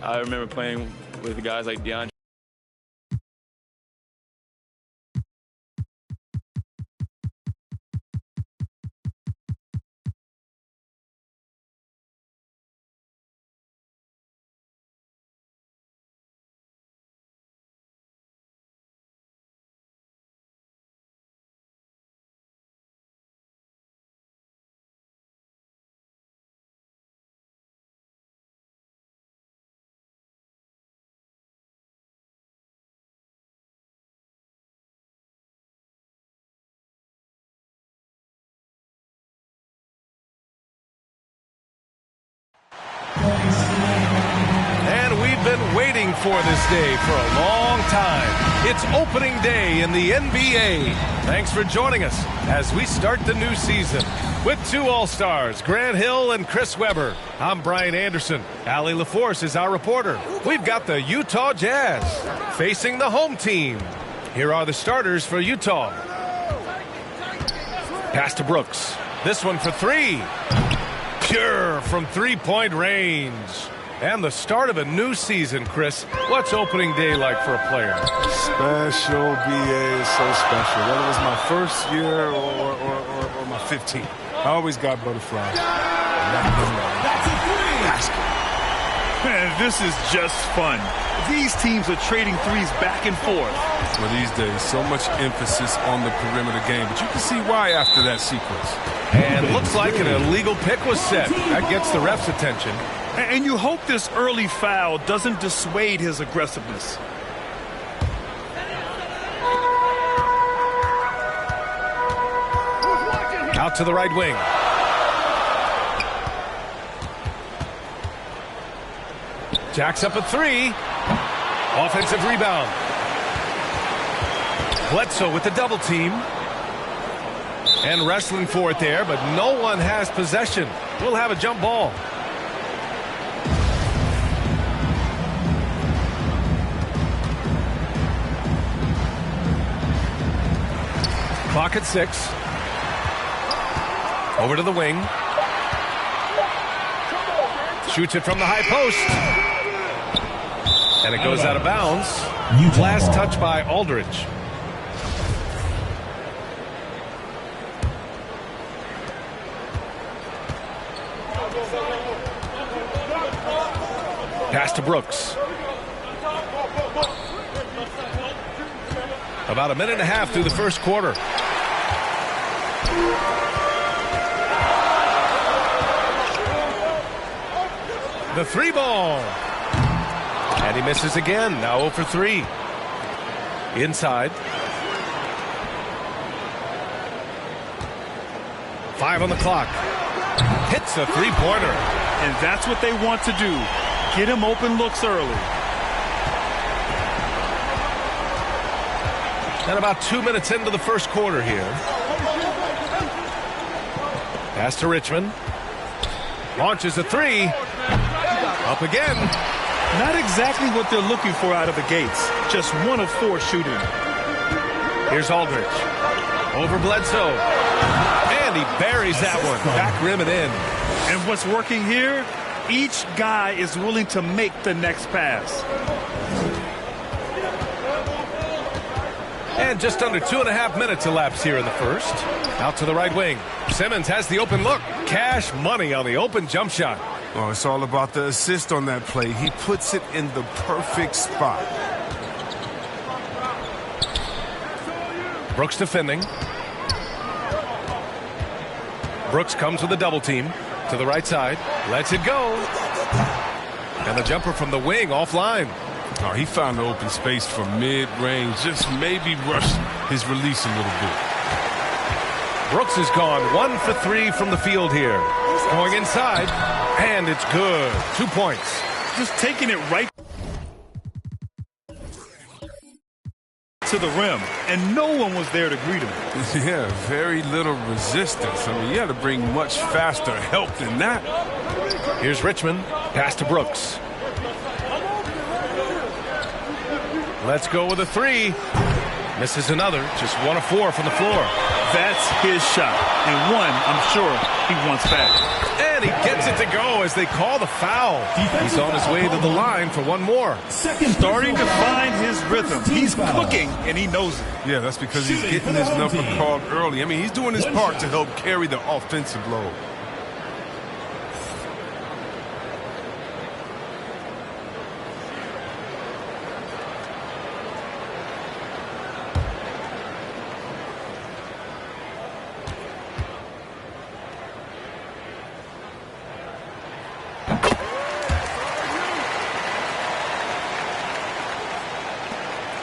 I remember playing with guys like DeAndre. And we've been waiting for this day for a long time. It's opening day in the NBA. Thanks for joining us as we start the new season with two All-Stars, Grant Hill and Chris Webber. I'm Brian Anderson. Allie LaForce is our reporter. We've got the Utah Jazz facing the home team. Here are the starters for Utah. Pass to Brooks. This one for three. Pure from three-point range. And the start of a new season, Chris. What's opening day like for a player? Special, BA is so special. Whether it was my first year or my 15th, I always got butterflies. Man, this is just fun. These teams are trading threes back and forth. Well, these days, so much emphasis on the perimeter game, but you can see why after that sequence. And looks like an illegal pick was set. That gets the ref's attention. And you hope this early foul doesn't dissuade his aggressiveness. Out to the right wing. Jacks up a three. Offensive rebound. Bledsoe with the double team. And wrestling for it there, but no one has possession. We'll have a jump ball. Clock at 6. Over to the wing. Shoots it from the high post. And it goes out of bounds. Last touch by Aldridge. Pass to Brooks. About a minute and a half through the first quarter. The three ball. And he misses again. Now 0 for 3. Inside. 5 on the clock. Hits a three-pointer. And that's what they want to do. Get him open looks early. And about 2 minutes into the first quarter here. Pass to Richmond. Launches a three. Up again. Not exactly what they're looking for out of the gates. Just 1 of 4 shooting. Here's Aldridge. Over Bledsoe. And he buries that one. Back rim and in. And what's working here? Each guy is willing to make the next pass. And just under 2.5 minutes elapsed here in the first. Out to the right wing. Simmons has the open look. Cash money on the open jump shot. Oh, it's all about the assist on that play. He puts it in the perfect spot. Brooks defending. Brooks comes with a double team to the right side. Lets it go. And the jumper from the wing offline. Oh, he found the open space from mid-range. Just maybe rushed his release a little bit. Brooks is gone 1 for 3 from the field here. Going inside. And it's good. 2 points. Just taking it right to the rim, and no one was there to greet him. Yeah, very little resistance. I mean, you had to bring much faster help than that. Here's Richmond. Pass to Brooks. Let's go with a three. Misses another. Just 1 of 4 from the floor. That's his shot. And one, I'm sure, he wants back. And he gets it to go as they call the foul. He's on his way to the line for one more. Starting to find his rhythm. He's cooking, and he knows it. Yeah, that's because he's getting his number called early. I mean, he's doing his part to help carry the offensive load.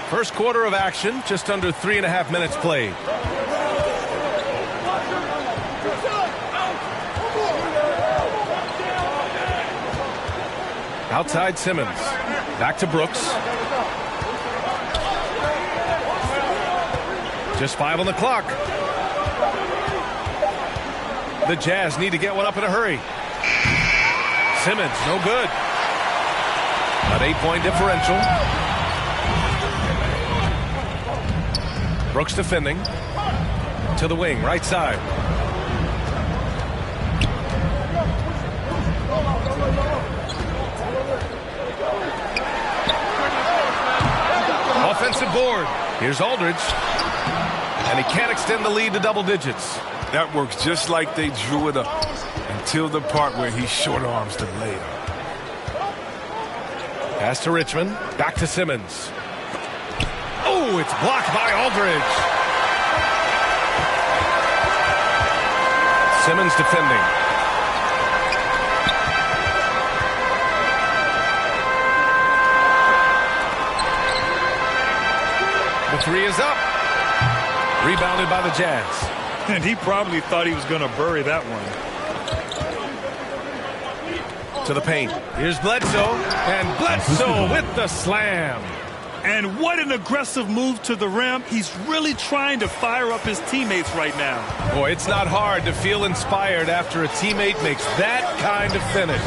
First quarter of action, just under 3.5 minutes played. Outside Simmons. Back to Brooks. Just 5 on the clock. The Jazz need to get one up in a hurry. Simmons, no good. An 8-point differential. Brooks defending. To the wing, right side. Offensive board. Here's Aldridge. And he can't extend the lead to double digits. That works just like they drew it up until the part where he short arms the layup. Pass to Richmond. Back to Simmons. Oh, it's blocked by Aldridge. Simmons defending. The three is up. Rebounded by the Jazz. And he probably thought he was going to bury that one. To the paint. Here's Bledsoe. And Bledsoe with the slam. And what an aggressive move to the rim. He's really trying to fire up his teammates right now. Boy, it's not hard to feel inspired after a teammate makes that kind of finish.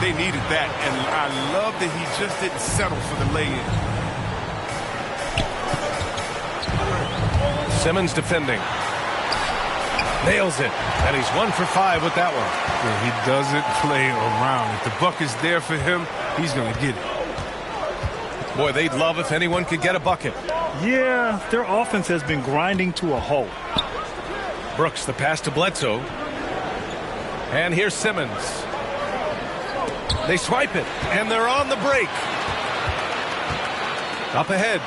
They needed that, and I love that he just didn't settle for the lay-in. Simmons defending. Nails it. And he's 1 for 5 with that one. Yeah, he doesn't play around. If the bucket's there for him, he's going to get it. Boy, they'd love if anyone could get a bucket. Yeah, their offense has been grinding to a halt. Brooks, the pass to Bledsoe. And here's Simmons. They swipe it, and they're on the break. Up ahead.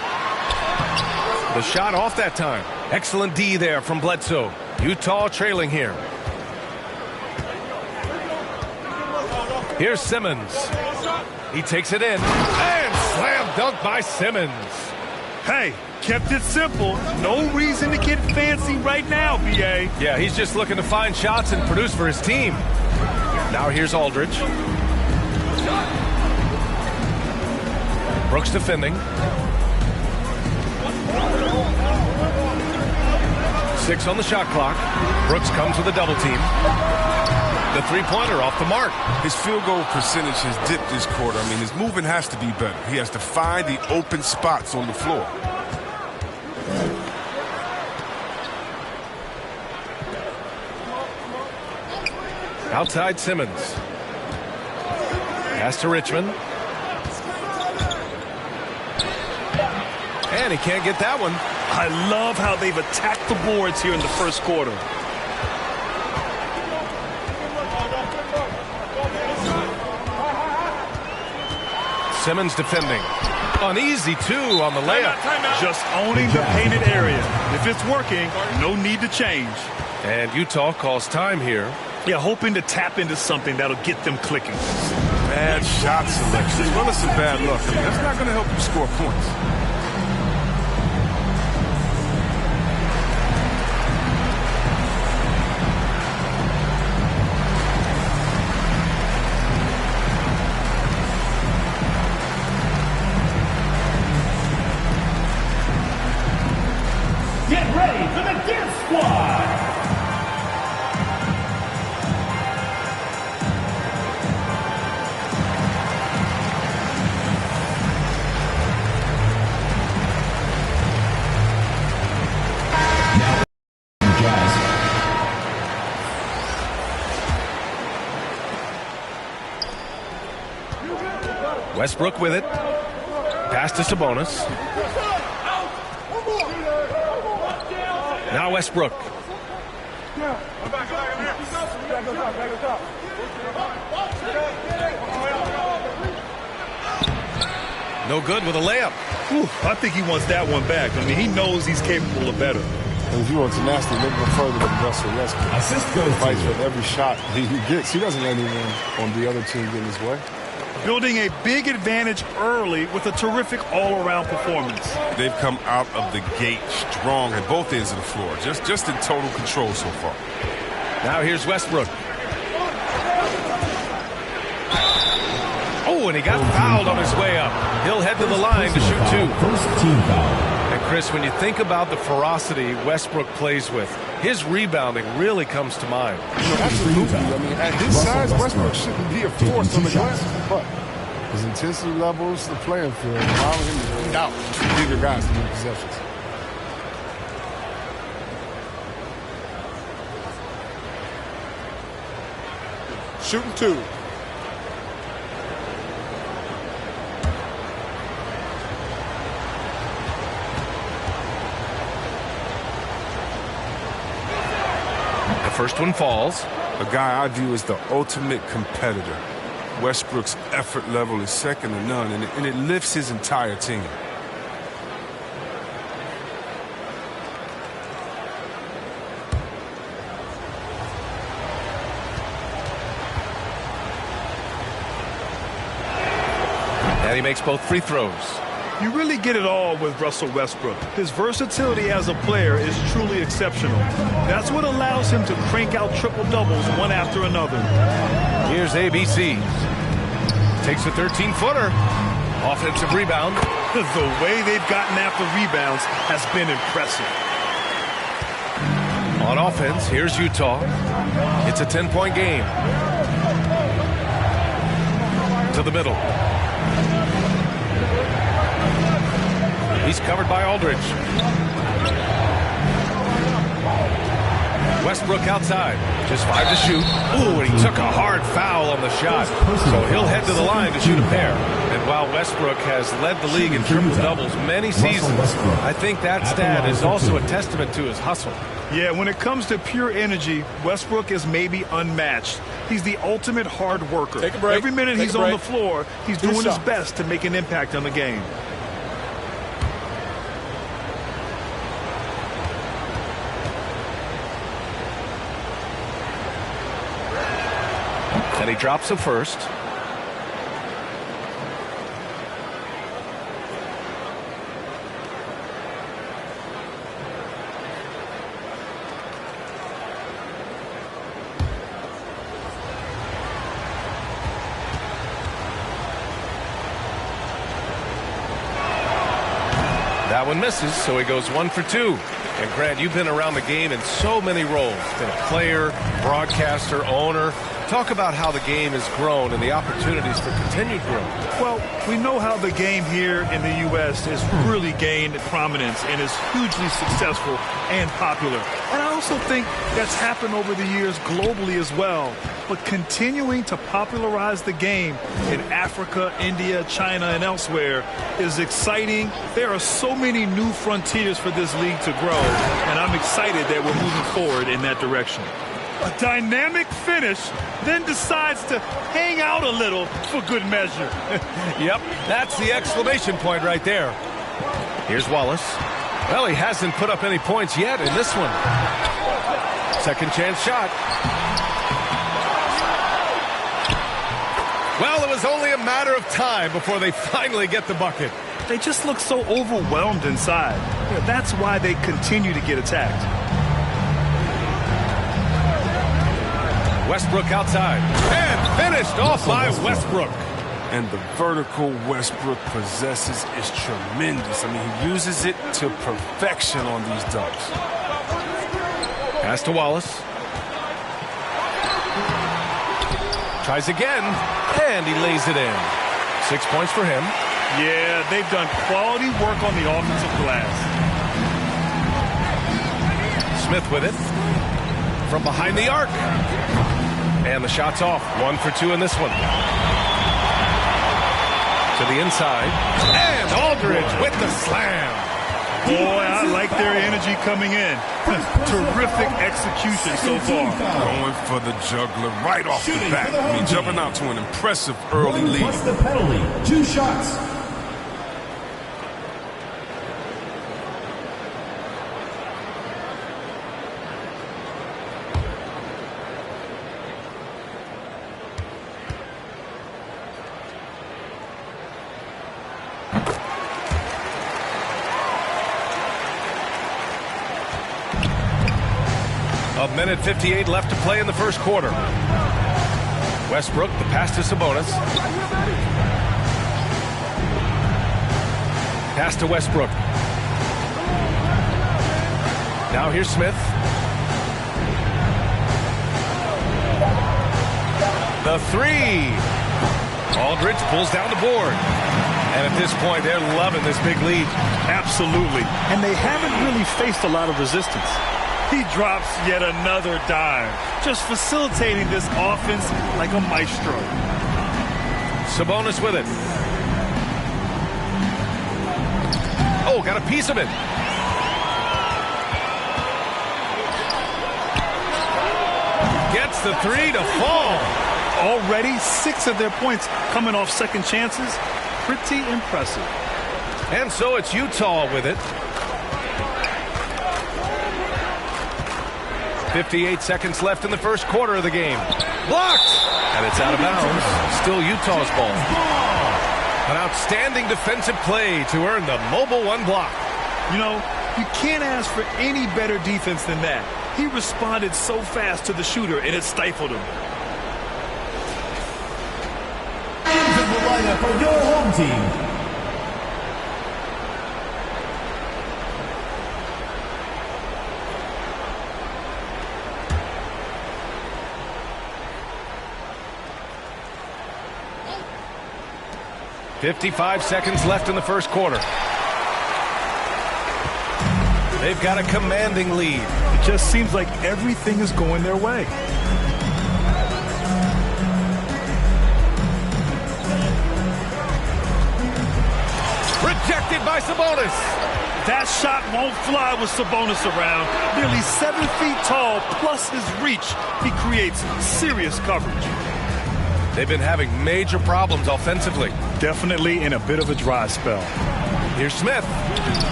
The shot off that time. Excellent D there from Bledsoe. Utah trailing here. Here's Simmons. He takes it in. And slam dunk by Simmons. Hey, kept it simple. No reason to get fancy right now, B.A. Yeah, he's just looking to find shots and produce for his team. Now here's Aldridge. Brooks defending. 6 on the shot clock. Brooks comes with a double team. The three-pointer off the mark. His field goal percentage has dipped this quarter. I mean, his movement has to be better. He has to find the open spots on the floor. Outside Simmons. Pass to Richmond. And he can't get that one. I love how they've attacked the boards here in the first quarter. Simmons defending. Uneasy, too, on the layup. Just owning the painted area. If it's working, no need to change. And Utah calls time here. Yeah, hoping to tap into something that'll get them clicking. Bad shot selection, as well as some bad luck. I mean, that's not going to help you score points. Get ready for the Dance Squad! Westbrook with it. Pass to Sabonis. Now Westbrook. No good with a layup. Whew, I think he wants that one back. I mean, he knows he's capable of better. And if he wants tenacity, maybe go further than Russell Westbrook. Assist goes Fights with every shot he gets. He doesn't let anyone on the other team get in his way. Building a big advantage early with a terrific all-around performance. They've come out of the gate strong at both ends of the floor. Just in total control so far. Now here's Westbrook. Oh, and he got fouled on his way up. He'll head to the line to shoot two. First team foul. And Chris, when you think about the ferocity Westbrook plays with, his rebounding really comes to mind. Absolutely. I mean, at his size, Westbrook shouldn't be a force on the glass. But his intensity levels, the playing field, allowing him to beat out bigger guys to win possessions. Shooting two. First one falls. A guy I view as the ultimate competitor. Westbrook's effort level is second to none, and it lifts his entire team. And he makes both free throws. You really get it all with Russell Westbrook. His versatility as a player is truly exceptional. That's what allows him to crank out triple-doubles one after another. Here's ABC. Takes a 13-footer. Offensive rebound. The way they've gotten after rebounds has been impressive. On offense, here's Utah. It's a 10-point game. To the middle. He's covered by Aldridge. Westbrook outside. Just 5 to shoot. Ooh, and he took a hard foul on the shot. So he'll head to the line to shoot a pair. And while Westbrook has led the league in triple-doubles many seasons, I think that stat is also a testament to his hustle. Yeah, when it comes to pure energy, Westbrook is maybe unmatched. He's the ultimate hard worker. Take a break. Every minute Take he's a on break. the floor, he's doing his best to make an impact on the game. And he drops a first. That one misses, so he goes 1 for 2. And Grant, you've been around the game in so many roles. Been a player, broadcaster, owner. Talk about how the game has grown and the opportunities for continued growth. Well, we know how the game here in the U.S. has really gained prominence and is hugely successful and popular. And I also think that's happened over the years globally as well. But continuing to popularize the game in Africa, India, China, and elsewhere is exciting. There are so many new frontiers for this league to grow, and I'm excited that we're moving forward in that direction. A dynamic finish, then decides to hang out a little for good measure. Yep, that's the exclamation point right there. Here's Wallace. Well, he hasn't put up any points yet in this one. Second chance shot. Well, it was only a matter of time before they finally get the bucket. They just look so overwhelmed inside. Yeah, that's why they continue to get attacked. Westbrook outside. And finished off by Westbrook. And the vertical Westbrook possesses is tremendous. I mean, he uses it to perfection on these dunks. Pass to Wallace. Tries again, and he lays it in. 6 points for him. Yeah, they've done quality work on the offensive glass. Smith with it. From behind the arc. And the shot's off. 1 for 2 in this one. To the inside. And Aldridge with the slam. Boy, I like their energy coming in. Terrific execution so far. Going for the juggler right off the bat. I mean, jumping out to an impressive early lead. What's the penalty? 2 shots. A minute 58 left to play in the first quarter. Westbrook, the pass to Sabonis. Pass to Westbrook. Now here's Smith. The three. Aldridge pulls down the board. And at this point, they're loving this big lead. Absolutely. And they haven't really faced a lot of resistance. He drops yet another dime, just facilitating this offense like a maestro. Sabonis with it. Oh, got a piece of it. Gets the three to fall. Already 6 of their points coming off second chances. Pretty impressive. And so it's Utah with it. 58 seconds left in the first quarter of the game. Blocked! And it's out of bounds. Still Utah's ball. An outstanding defensive play to earn the mobile 1 block. You know, you can't ask for any better defense than that. He responded so fast to the shooter, and it stifled him. Into the lineup for your home team. .55 seconds left in the first quarter. They've got a commanding lead. It just seems like everything is going their way. Rejected by Sabonis. That shot won't fly with Sabonis around. Nearly 7 feet tall, plus his reach. He creates serious coverage. They've been having major problems offensively. Definitely in a bit of a dry spell. Here's Smith.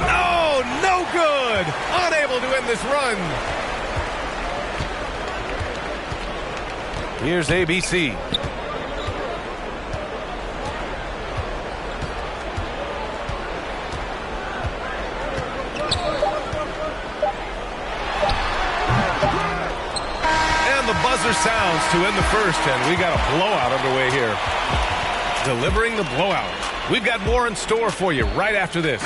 No, no good. Unable to end this run. Here's ABC. Buzzer sounds to end the first, and we got a blowout underway here. Delivering the blowout. We've got more in store for you right after this.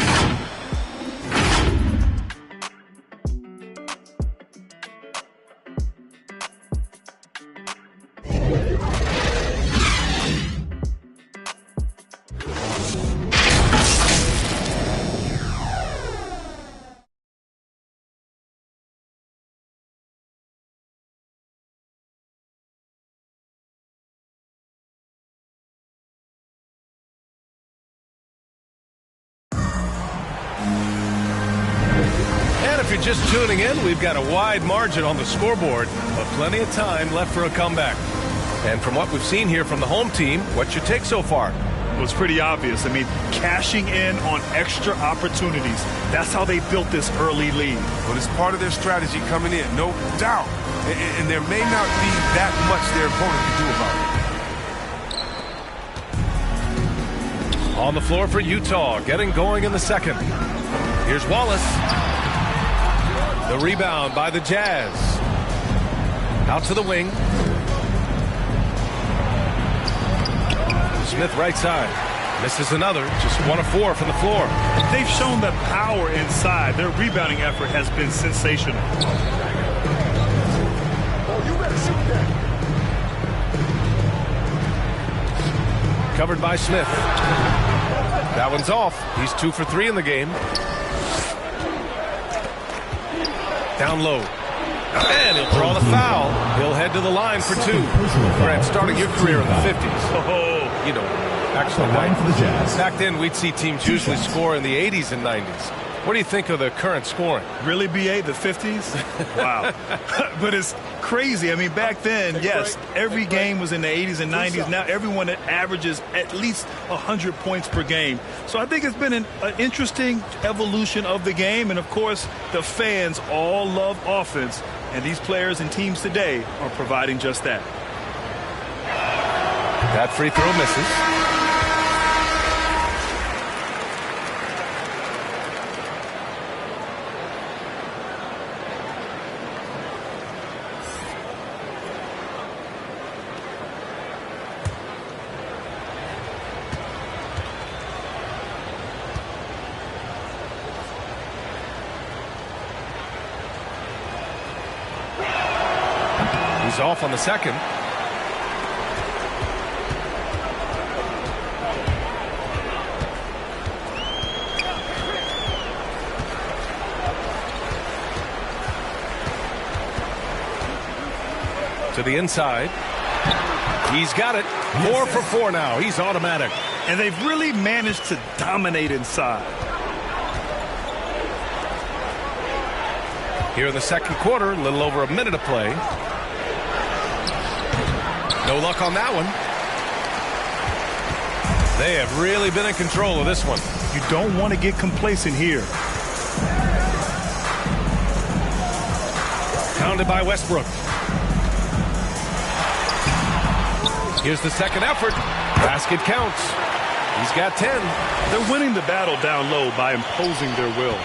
If you're just tuning in, we've got a wide margin on the scoreboard, but plenty of time left for a comeback. And from what we've seen here from the home team, what's your take so far? Well, it's pretty obvious. I mean, cashing in on extra opportunities. That's how they built this early lead. But it's part of their strategy coming in, no doubt. And there may not be that much their opponent can do about it. On the floor for Utah, getting going in the second. Here's Wallace. The rebound by the Jazz. Out to the wing. Smith right side. Misses another. Just 1 of 4 from the floor. They've shown the power inside. Their rebounding effort has been sensational. Covered by Smith. That one's off. He's 2 for 3 in the game. Down low. And he'll draw the foul. He'll head to the line for 2. Grant, starting your career in the 50s. Oh, You know, Excellent line night. for the Jazz. Back then, we'd see teams usually score in the 80s and 90s. What do you think of the current scoring? Really, BA, the 50s? Wow. But it's crazy. I mean, back then, yes, every game was in the 80s and 90s. Now everyone averages at least 100 points per game. So I think it's been an interesting evolution of the game. And, of course, the fans all love offense. And these players and teams today are providing just that. That free throw misses. He's off on the second. To the inside. He's got it. 4 for 4 now. He's automatic. And they've really managed to dominate inside. Here in the second quarter, a little over a minute of play. No luck on that one. They have really been in control of this one. You don't want to get complacent here. Pounded by Westbrook. Here's the second effort. Basket counts. He's got 10. They're winning the battle down low by imposing their will.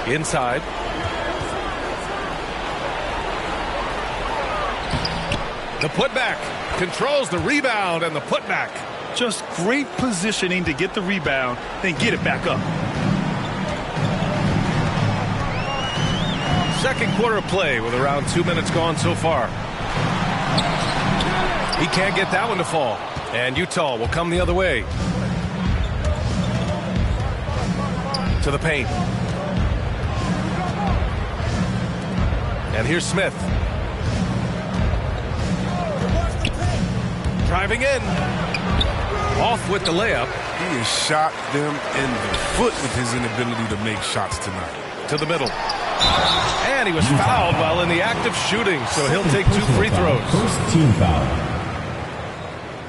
Inside. The putback. Controls the rebound and the putback. Just great positioning to get the rebound, then get it back up. Second quarter of play with around 2 minutes gone so far. He can't get that one to fall. And Utah will come the other way. To the paint. And here's Smith. Driving in. Off with the layup. He has shot them in the foot with his inability to make shots tonight. To the middle. And he was fouled while in the act of shooting, so he'll take 2 free throws. First team foul.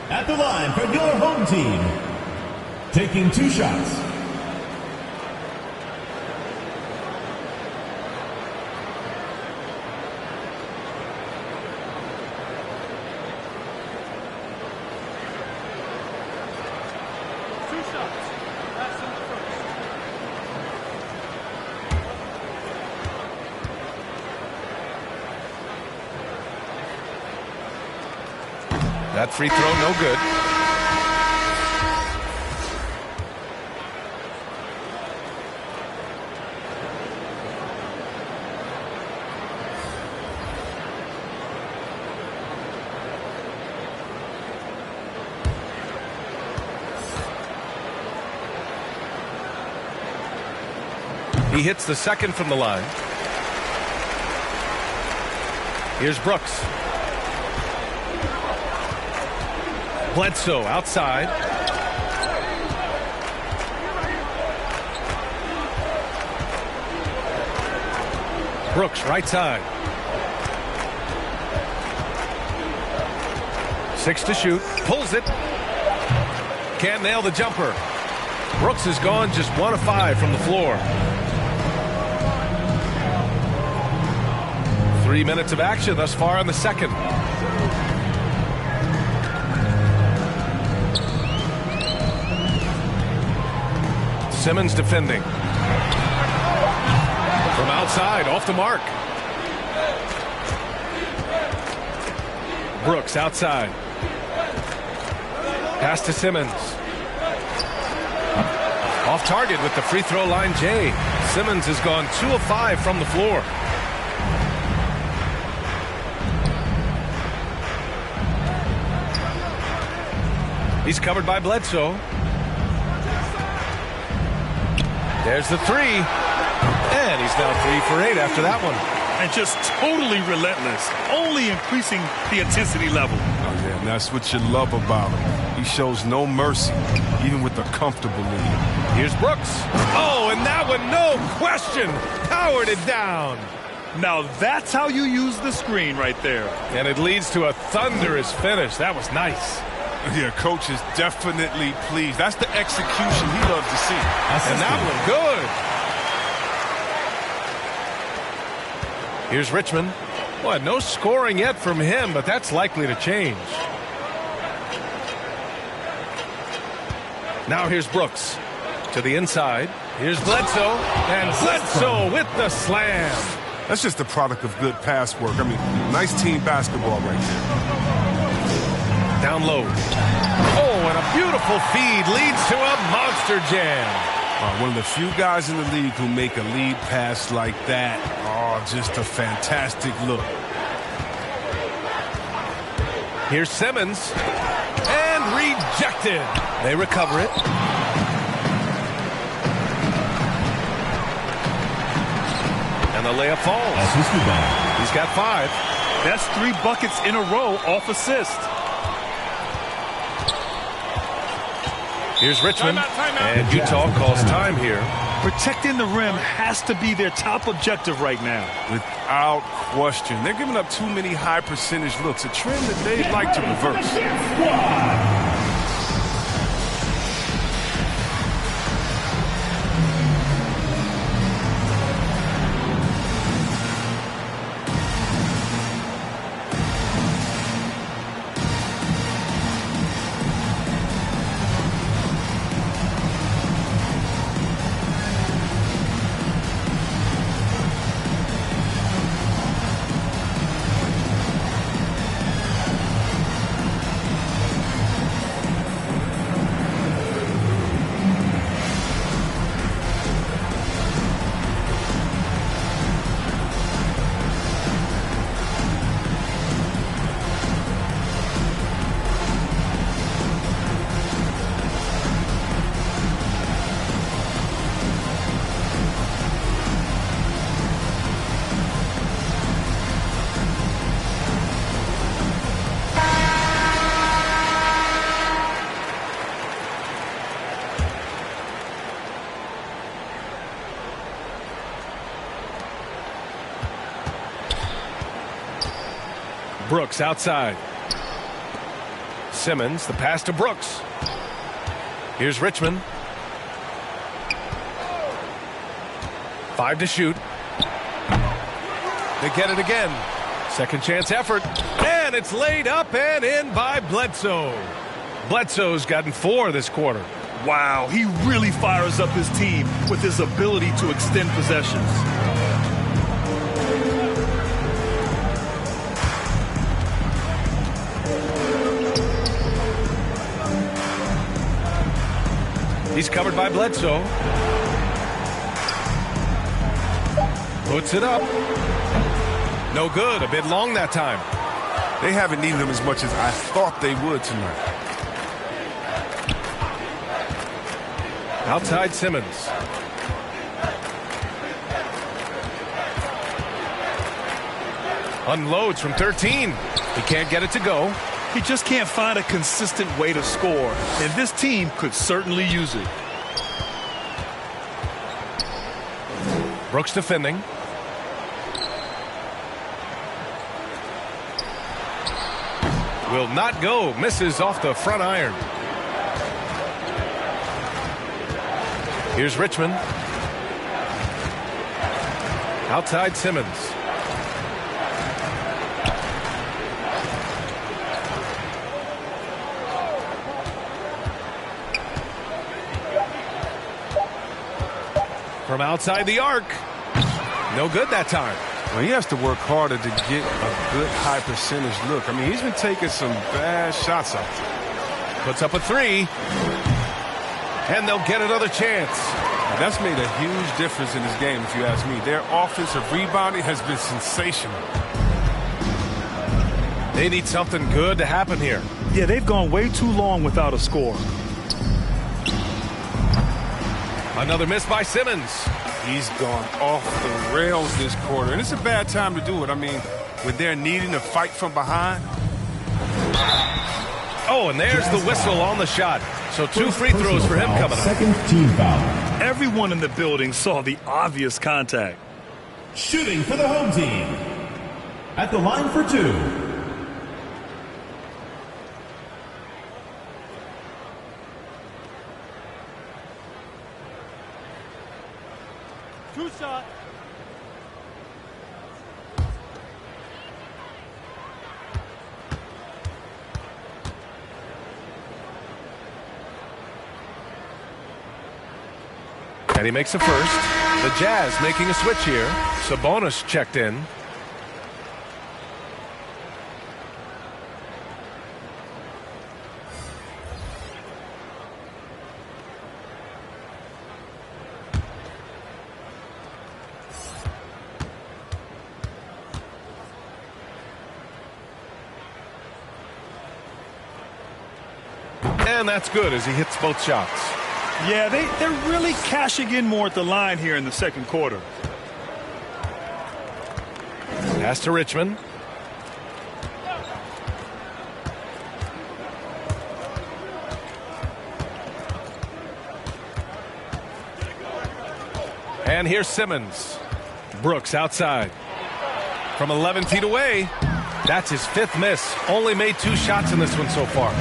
At the line for your home team. Taking 2 shots. That free throw, no good. He hits the second from the line. Here's Brooks. Bledsoe outside. Brooks right side. 6 to shoot. Pulls it. Can't nail the jumper. Brooks has gone just 1 of 5 from the floor. 3 minutes of action thus far in the second. Simmons defending. From outside, off the mark. Brooks outside. Pass to Simmons. Off target with the free throw line, Jay. Simmons has gone 2 of 5 from the floor. He's covered by Bledsoe. There's the 3. And he's now 3 for 8 after that one. and just totally relentless, only increasing the intensity level. Oh, yeah, and that's what you love about him. He shows no mercy, even with a comfortable lead. Here's Brooks. Oh, and that one, no question, powered it down. Now that's how you use the screen right there. And it leads to a thunderous finish. That was nice. Yeah, coach is definitely pleased. That's the execution he loves to see. And that one, good. Here's Richmond. Well, no scoring yet from him, but that's likely to change. Now here's Brooks. To the inside. Here's Bledsoe. And Bledsoe with the slam. That's just the product of good pass work. I mean, nice team basketball right there. Down low. Oh, and a beautiful feed leads to a monster jam. One of the few guys in the league who make a lead pass like that. Oh, just a fantastic look. Here's Simmons. And rejected. They recover it. And the layup falls. He's got 5. That's 3 buckets in a row off assist. Here's Richmond. And Utah calls time here. Protecting the rim has to be their top objective right now. Without question. They're giving up too many high percentage looks, a trend that they'd like to reverse. Brooks outside. Simmons, the pass to Brooks. Here's Richmond. 5 to shoot. They get it again. Second chance effort. And it's laid up and in by Bledsoe. Bledsoe's gotten 4 this quarter. Wow, he really fires up his team with his ability to extend possessions. He's covered by Bledsoe. Puts it up. No good. A bit long that time. They haven't needed him as much as I thought they would tonight. Outside Simmons. Unloads from 13. He can't get it to go. He just can't find a consistent way to score, and this team could certainly use it. Brooks defending. Will not go. Misses off the front iron. Here's Richmond. Outside Simmons. From outside the arc. No good that time. Well, he has to work harder to get a good high percentage look. I mean, he's been taking some bad shots out there. Puts up a 3. And they'll get another chance. That's made a huge difference in this game, if you ask me. Their offensive rebounding has been sensational. They need something good to happen here. Yeah, they've gone way too long without a score. Another miss by Simmons. He's gone off the rails this quarter, and it's a bad time to do it. I mean, when they're needing to fight from behind. Oh, and there's the whistle on the shot. So 2 free throws for him coming up. Second team foul. Everyone in the building saw the obvious contact. Shooting for the home team. At the line for 2. Two shot. And he makes a first. The Jazz making a switch here. Sabonis checked in. And that's good as he hits both shots. Yeah, they're really cashing in more at the line here in the second quarter. Pass to Richmond. And here's Simmons. Brooks outside. From 11 feet away. That's his 5th miss. Only made 2 shots in this one so far.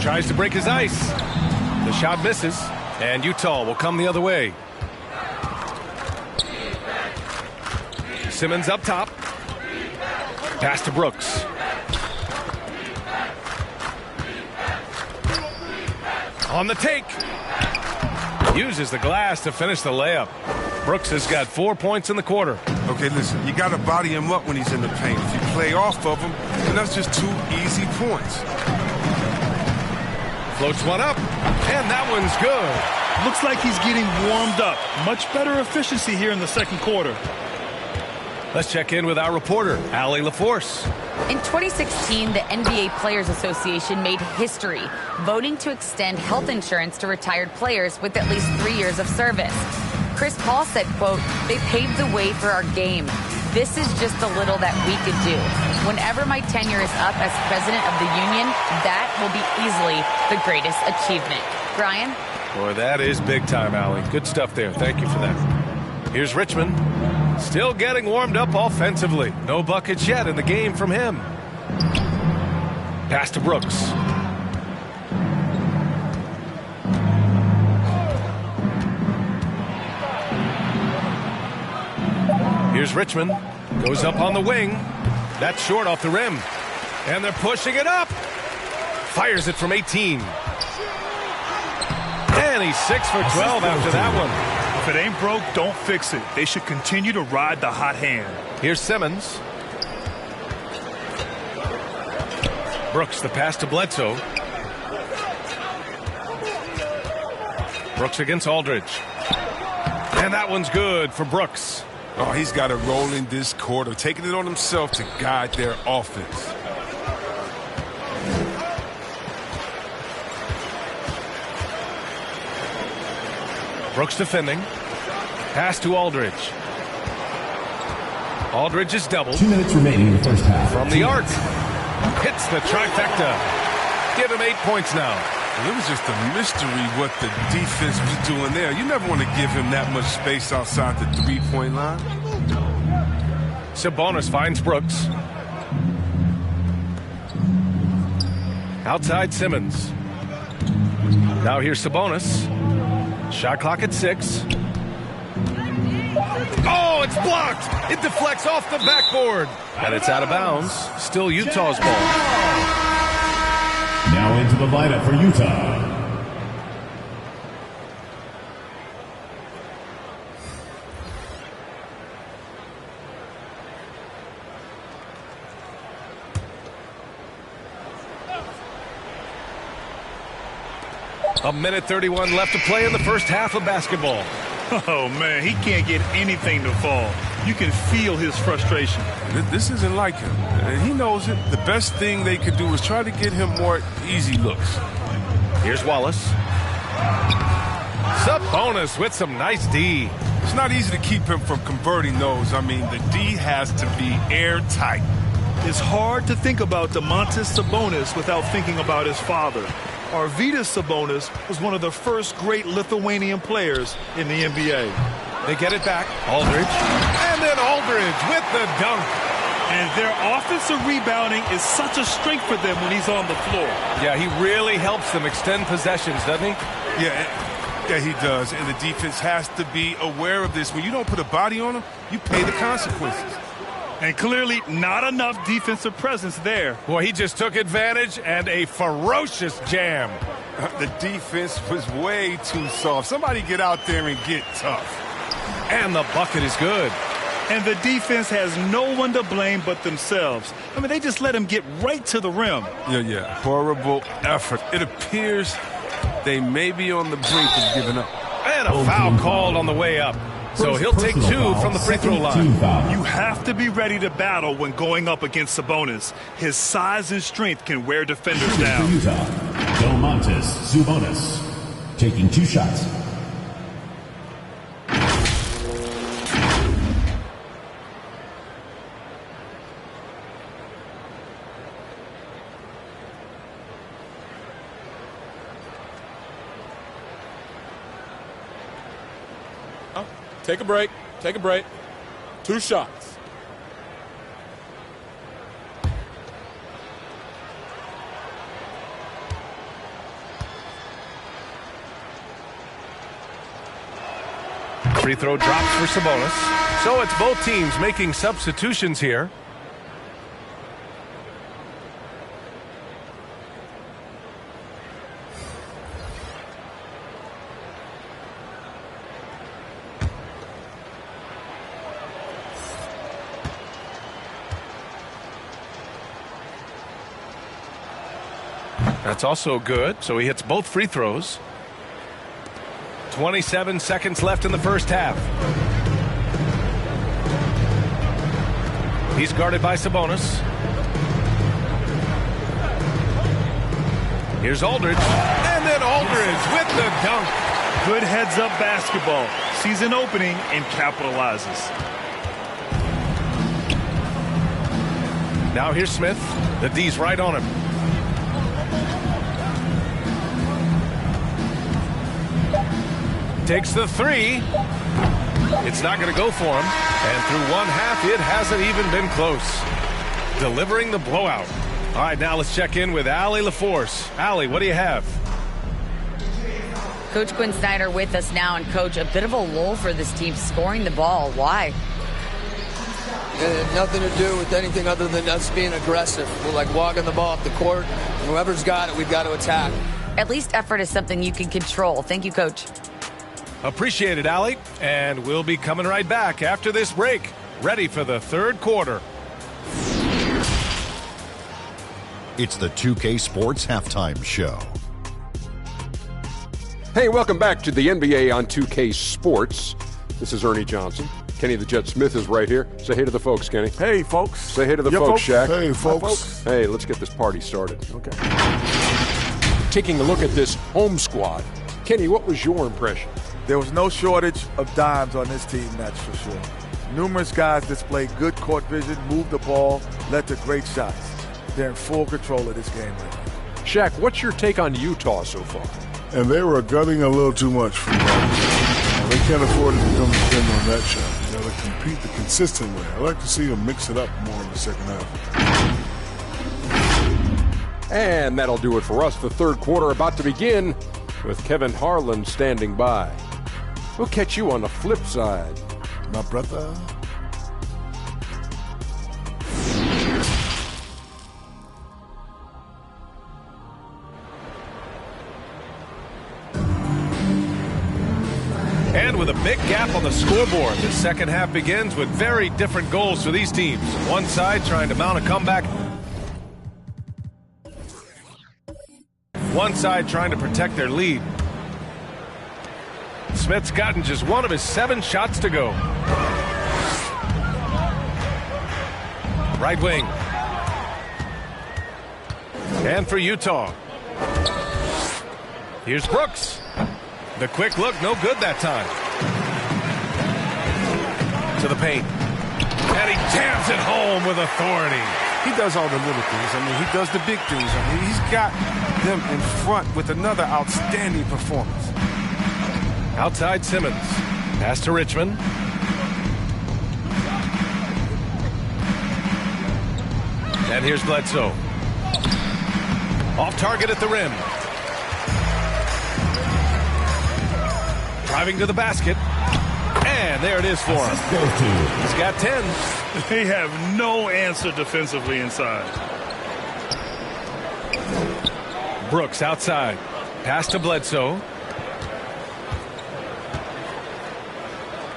Tries to break his ice. The shot misses, and Utah will come the other way. Simmons up top. Pass to Brooks. On the take. Uses the glass to finish the layup. Brooks has got 4 points in the quarter. Okay, listen, you got to body him up when he's in the paint. If you play off of him, then that's just 2 easy points. Floats one up, and that one's good. Looks like he's getting warmed up. Much better efficiency here in the second quarter. Let's check in with our reporter, Allie LaForce. In 2016, the NBA Players Association made history, voting to extend health insurance to retired players with at least 3 years of service. Chris Paul said, quote, "They paved the way for our game. This is just a little that we could do. Whenever my tenure is up as president of the union, that will be easily the greatest achievement." Brian? Boy, that is big time, Allie. Good stuff there. Thank you for that. Here's Richmond. Still getting warmed up offensively. No buckets yet in the game from him. Pass to Brooks. Here's Richmond. Goes up on the wing. That's short off the rim. And they're pushing it up. Fires it from 18. And he's 6 for 12 after that one. If it ain't broke, don't fix it. They should continue to ride the hot hand. Here's Simmons. Brooks, the pass to Bledsoe. Brooks against Aldridge. And that one's good for Brooks. Oh, he's got a role in this quarter, taking it on himself to guide their offense. Brooks defending. Pass to Aldridge. Aldridge is doubled. 2 minutes remaining in the first half. From the arc. Hits the trifecta. Give him 8 points now. It was just a mystery what the defense was doing there. You never want to give him that much space outside the three-point line. Sabonis finds Brooks. Outside Simmons. Now here's Sabonis. Shot clock at 6. Oh, it's blocked. It deflects off the backboard. And it's out of bounds. Still Utah's ball. Now into the lineup for Utah. A minute 31 left to play in the first half of basketball. Oh, man, he can't get anything to fall. You can feel his frustration. This isn't like him. And he knows it. The best thing they could do is try to get him more easy looks. Here's Wallace. Sabonis with some nice D. It's not easy to keep him from converting those. I mean, the D has to be airtight. It's hard to think about Domantas Sabonis without thinking about his father. Arvydas Sabonis was one of the first great Lithuanian players in the NBA. They get it back. Aldridge. And then Aldridge with the dunk. And their offensive rebounding is such a strength for them when he's on the floor. Yeah, he really helps them extend possessions, doesn't he? Yeah, he does. And the defense has to be aware of this. When you don't put a body on him, you pay the consequences. And clearly not enough defensive presence there. Boy, he just took advantage and a ferocious jam. The defense was way too soft. Somebody get out there and get tough. And the bucket is good. And the defense has no one to blame but themselves. I mean, they just let him get right to the rim. Yeah. Horrible effort. It appears they may be on the brink of giving up. And a foul called on the way up. So he'll take 2 from the free throw line. You have to be ready to battle when going up against Sabonis. His size and strength can wear defenders down. Utah, Domantas Sabonis taking 2 shots. Take a break. Take a break. 2 shots. Free throw drops for Sabonis. So it's both teams making substitutions here. That's also good. So he hits both free throws. 27 seconds left in the first half. He's guarded by Sabonis. Here's Aldridge. And then Aldridge with the dunk. Good heads-up basketball. Sees an opening and capitalizes. Now here's Smith. The D's right on him. Takes the 3. It's not going to go for him. And through one half, it hasn't even been close. Delivering the blowout. All right, now let's check in with Allie LaForce. Allie, what do you have? Coach Quinn Snyder with us now. And, Coach, a bit of a lull for this team scoring the ball. Why? It had nothing to do with anything other than us being aggressive. We're like walking the ball up the court. And whoever's got it, we've got to attack. At least effort is something you can control. Thank you, Coach. Appreciate it, Allie. And we'll be coming right back after this break. Ready for the third quarter. It's the 2K Sports Halftime Show. Hey, welcome back to the NBA on 2K Sports. This is Ernie Johnson. Kenny the Jet Smith is right here. Say hey to the folks, Kenny. Hey, folks. Say hey to the folks, Shaq. Hey, folks. Hi, folks. Hey, let's get this party started. Okay. Taking a look at this home squad. Kenny, what was your impression? There was no shortage of dimes on this team, that's for sure. Numerous guys displayed good court vision, moved the ball, led to great shots. They're in full control of this game right now. Shaq, what's your take on Utah so far? And they were gutting a little too much from that. They can't afford to become dependent on that shot. They got to compete the consistent way. I like to see them mix it up more in the second half. And that'll do it for us. The third quarter about to begin with Kevin Harlan standing by. We'll catch you on the flip side. My brother. And with a big gap on the scoreboard, the second half begins with very different goals for these teams. One side trying to mount a comeback. One side trying to protect their lead. Smith's gotten just one of his 7 shots to go. Right wing. And for Utah. Here's Brooks. The quick look, no good that time. To the paint. And he jams it home with authority. He does all the little things. I mean, he does the big things. I mean, he's got them in front with another outstanding performance. Outside Simmons. Pass to Richmond. And here's Bledsoe. Off target at the rim. Driving to the basket. And there it is for him. He's got 10. They have no answer defensively inside. Brooks outside. Pass to Bledsoe.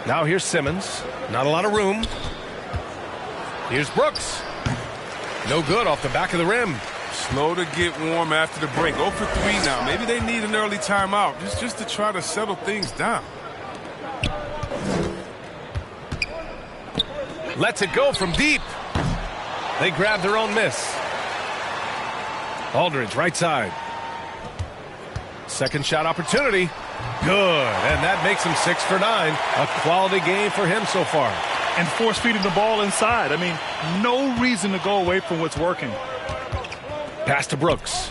Now here's Simmons. Not a lot of room. Here's Brooks. No good off the back of the rim. Slow to get warm after the break. 0 for 3 now. Maybe they need an early timeout just to try to settle things down. Lets it go from deep. They grab their own miss. Aldridge right side. Second shot opportunity. Good. And that makes him 6 for 9. A quality game for him so far. And force feeding the ball inside. I mean, no reason to go away from what's working. Pass to Brooks.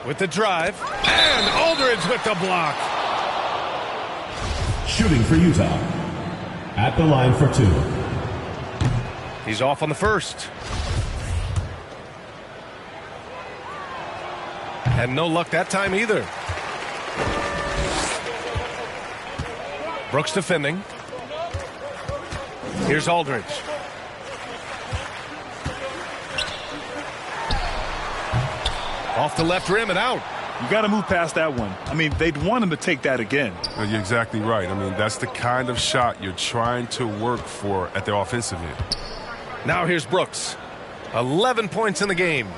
With the drive. And Aldridge with the block. Shooting for Utah. At the line for 2. He's off on the first. And no luck that time either. Brooks defending. Here's Aldridge. Off the left rim and out. You got to move past that one. I mean, they'd want him to take that again. You're exactly right. I mean, that's the kind of shot you're trying to work for at the offensive end. Now here's Brooks. 11 points in the game.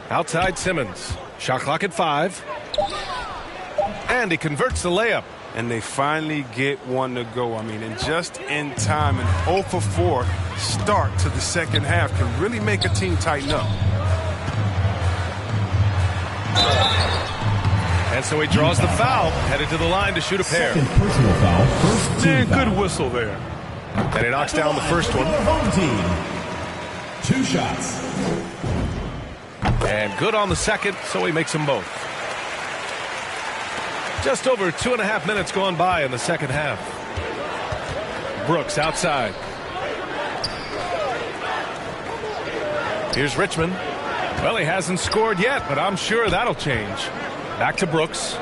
Outside Simmons. Shot clock at 5. And he converts the layup. And they finally get one to go. I mean, and just in time, an 0 for 4 start to the second half can really make a team tighten up. And so he draws the foul, headed to the line to shoot a pair. Second personal foul. First team Man, good foul. whistle there. And he knocks down the first one. Home team. 2 shots. And good on the second, so he makes them both. Just over 2.5 minutes gone by in the second half. Brooks outside. Here's Richmond. Well, he hasn't scored yet, but I'm sure that'll change. Back to Brooks.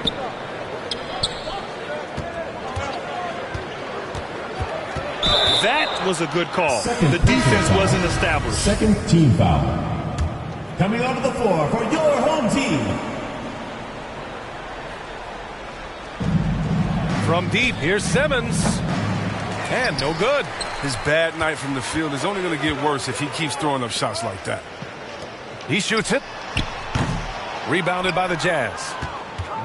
That was a good call. The defense wasn't established. Second team foul. Coming onto the floor for your home team. From deep, here's Simmons. And no good. His bad night from the field is only going to get worse if he keeps throwing up shots like that. He shoots it. Rebounded by the Jazz.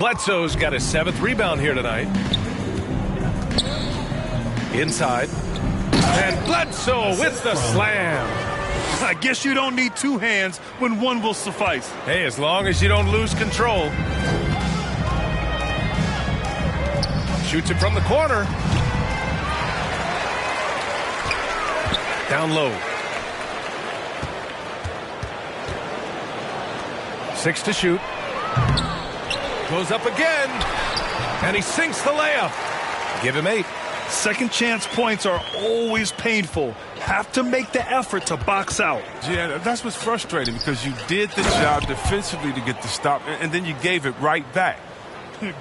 Bledsoe's got his 7th rebound here tonight. Inside. And Bledsoe with the slam. I guess you don't need 2 hands when one will suffice. Hey, as long as you don't lose control. Shoots it from the corner. Down low. 6 to shoot. Goes up again. And he sinks the layup. Give him 8. Second chance points are always painful. Have to make the effort to box out. Yeah, that's what's frustrating because you did the job defensively to get the stop, and then you gave it right back.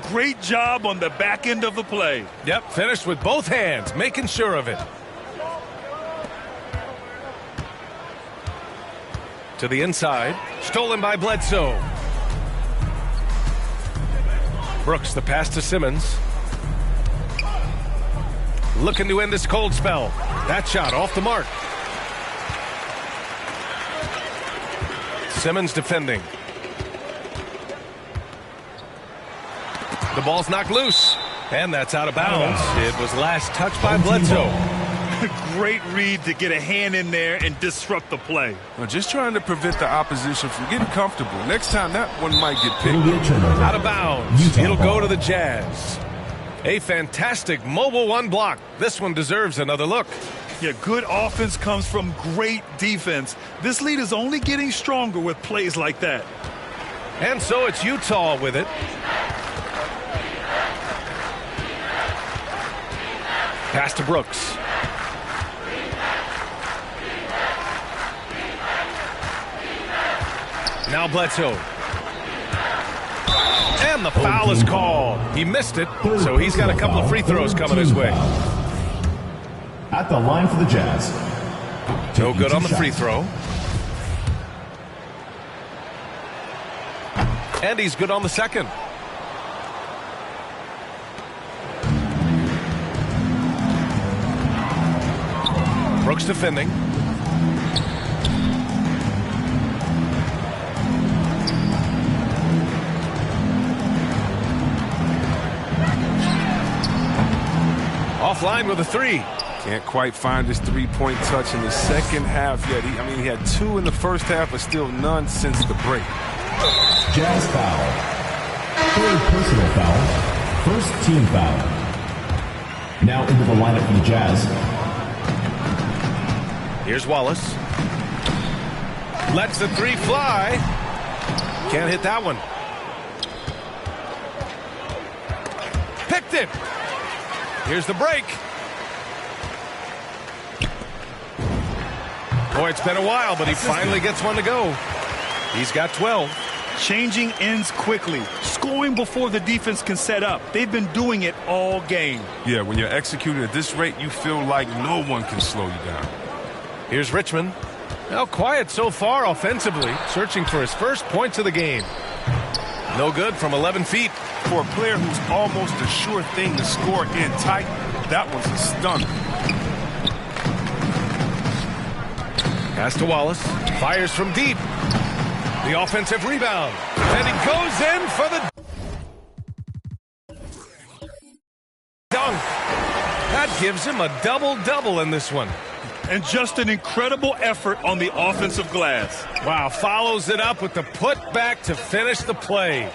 Great job on the back end of the play. Yep, finished with both hands, making sure of it. To the inside, stolen by Bledsoe. Brooks, the pass to Simmons. Looking to end this cold spell. That shot off the mark. Simmons defending. The ball's knocked loose. And that's out of bounds. It was last touched by Bledsoe. Great read to get a hand in there and disrupt the play. Well, just trying to prevent the opposition from getting comfortable. Next time, that one might get picked. Out of bounds. It'll go to the Jazz. A fantastic mobile one block. This one deserves another look. Yeah, good offense comes from great defense. This lead is only getting stronger with plays like that. And so it's Utah with it. Pass to Brooks. Now Bledsoe. And the foul is called. He missed it, so he's got a couple of free throws coming his way. At the line for the Jazz. No good on the free throw. And he's good on the second. Brooks defending. Offline with a three. Can't quite find his three-point touch in the second half yet. He had 2 in the first half, but still none since the break. Jazz foul. Third personal foul. First team foul. Now into the lineup for the Jazz. Here's Wallace. Lets the three fly. Can't hit that one. Picked it. Here's the break. Boy, it's been a while, but he finally gets one to go. He's got 12. Changing ends quickly. Scoring before the defense can set up. They've been doing it all game. Yeah, when you're executing at this rate, you feel like no one can slow you down. Here's Richmond. Now quiet so far offensively, searching for his first points of the game. No good from 11 feet. For a player who's almost a sure thing to score in tight, that was a stunner. Pass to Wallace. Fires from deep. The offensive rebound. And he goes in for the dunk. That gives him a double-double in this one. And just an incredible effort on the offensive glass. Wow, follows it up with the putback to finish the play.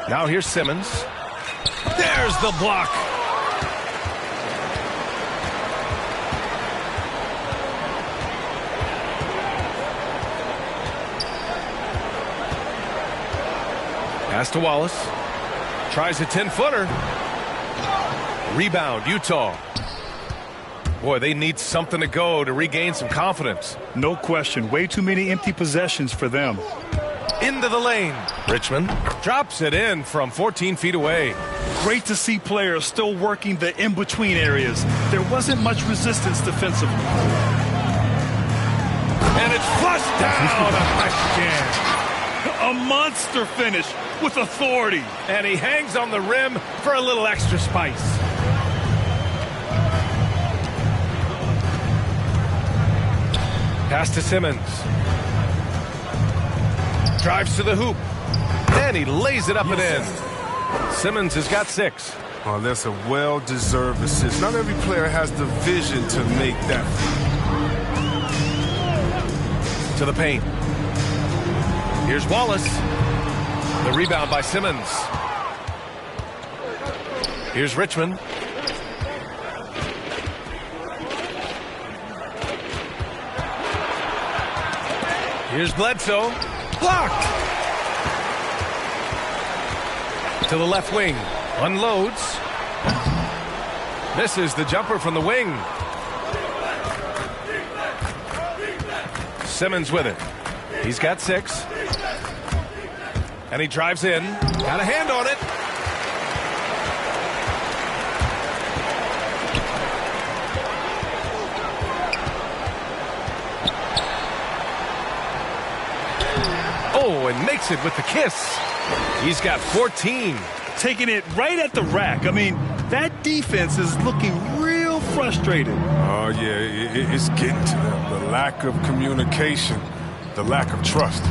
Now here's Simmons. There's the block. Pass to Wallace. Tries a 10-footer. Rebound, Utah. Boy, they need something to go to regain some confidence. No question. Way too many empty possessions for them. Into the lane. Richmond drops it in from 14 feet away. Great to see players still working the in-between areas. There wasn't much resistance defensively. And it's flushed down. A monster finish with authority. And he hangs on the rim for a little extra spice. Pass to Simmons. Drives to the hoop. And he lays it up and in. Simmons has got 6. Oh, that's a well-deserved assist. Not every player has the vision to make that. To the paint. Here's Wallace. The rebound by Simmons. Here's Richmond. Here's Bledsoe. Blocked. To the left wing. Unloads. Misses the jumper from the wing. Simmons with it. He's got 6. And he drives in. Got a hand on it. Oh, and makes it with the kiss. He's got 14. Taking it right at the rack. I mean, that defense is looking real frustrated. Oh, yeah, it's getting to them. The lack of communication, the lack of trust.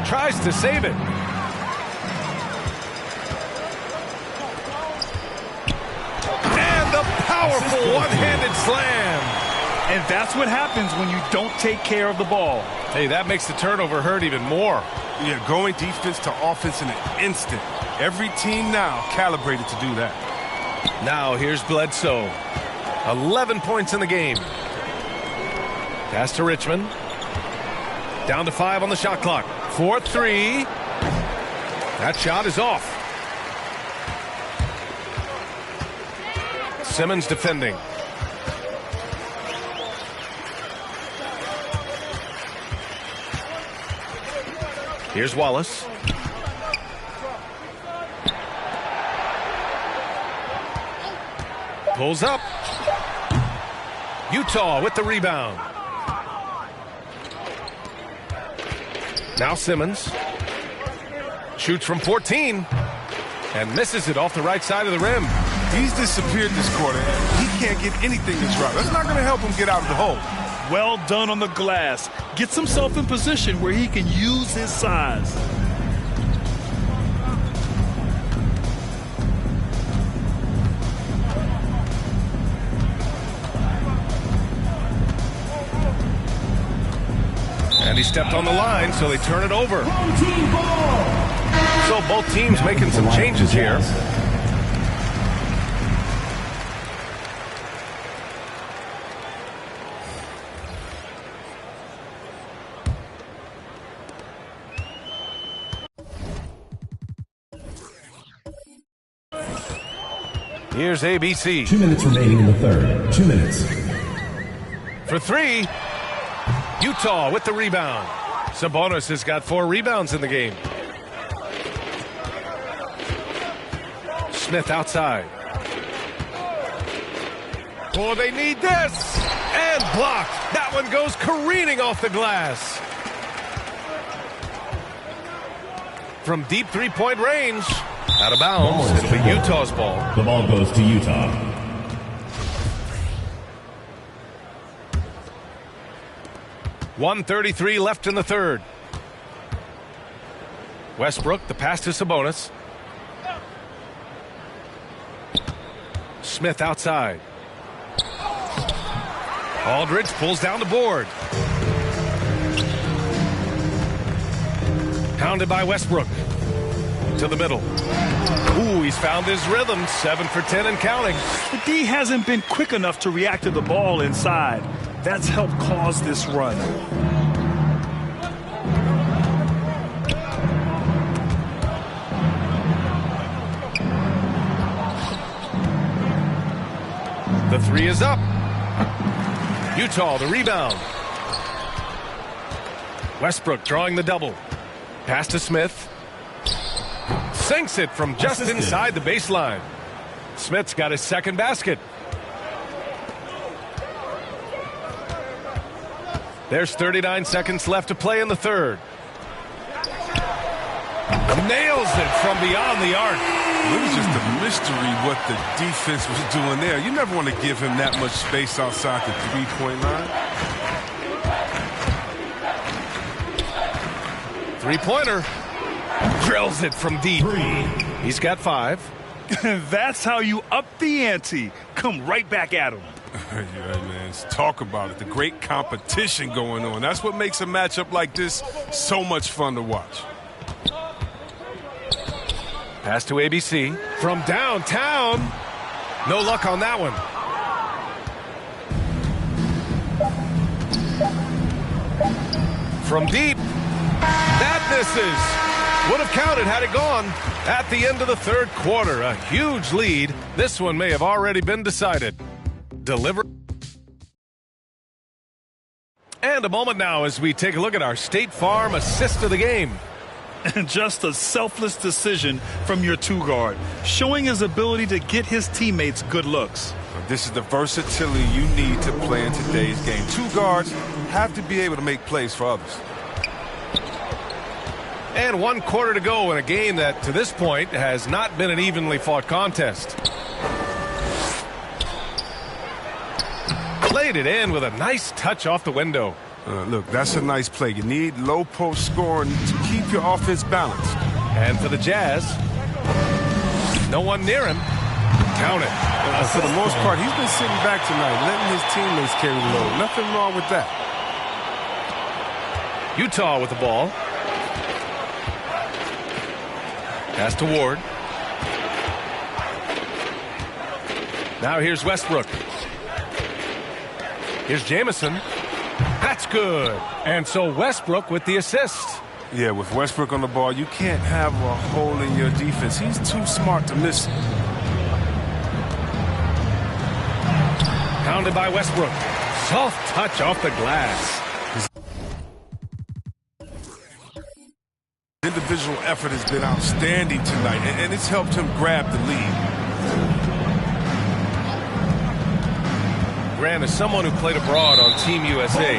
Tries to save it. And the powerful one-handed slam. And that's what happens when you don't take care of the ball. Hey, that makes the turnover hurt even more. Yeah, going defense to offense in an instant. Every team now calibrated to do that. Now here's Bledsoe. 11 points in the game. Pass to Richmond. Down to 5 on the shot clock. 4-3. That shot is off. Simmons defending. Here's Wallace. Pulls up. Utah with the rebound. Now Simmons. Shoots from 14. And misses it off the right side of the rim. He's disappeared this quarter. He can't get anything to drop. That's not going to help him get out of the hole. Well done on the glass. Gets himself in position where he can use his size. And he stepped on the line, so they turn it over. So both teams making some changes here. Here's ABC. 2 minutes remaining in the third. 2 minutes. For 3. Utah with the rebound. Sabonis has got 4 rebounds in the game. Smith outside. Oh, they need this. And blocked. That one goes careening off the glass. From deep three-point range. Out of bounds. It'll be Utah's ball. The ball goes to Utah. .133 left in the third. Westbrook, the pass to Sabonis. Smith outside. Aldridge pulls down the board. Pounded by Westbrook. To the middle. Ooh, he's found his rhythm. 7 for 10 and counting. The D hasn't been quick enough to react to the ball inside. That's helped cause this run. The 3 is up. Utah, the rebound. Westbrook drawing the double. Pass to Smith. Sinks it from just inside the baseline. Smith's got his second basket. There's 39 seconds left to play in the third. Nails it from beyond the arc. It was just a mystery what the defense was doing there. You never want to give him that much space outside the three-point line. Three-pointer. Drills it from deep. He's got 5. That's how you up the ante. Come right back at him. Yeah, man. Talk about it. The great competition going on. That's what makes a matchup like this so much fun to watch. Pass to ABC. From downtown. No luck on that one. From deep. That misses. Would have counted had it gone. At the end of the third quarter, a huge lead. This one may have already been decided. Deliver. And a moment now as we take a look at our State Farm assist of the game. Just a selfless decision from your 2-guard, showing his ability to get his teammates good looks. This is the versatility you need to play in today's game. 2 guards have to be able to make plays for others. And 1 quarter to go in a game that, to this point, has not been an evenly fought contest. Played it in with a nice touch off the window. Look, that's a nice play. You need low post scoring to keep your offense balanced. And for the Jazz, no one near him. Count it. For the most part, he's been sitting back tonight, letting his teammates carry the load. Nothing wrong with that. Utah with the ball. Pass to Ward. Now here's Westbrook. Here's Jamison. That's good. And so Westbrook with the assist. Yeah, with Westbrook on the ball, you can't have a hole in your defense. He's too smart to miss. Pounded by Westbrook. Soft touch off the glass. Individual effort has been outstanding tonight, and it's helped him grab the lead. Grant, as someone who played abroad on Team USA,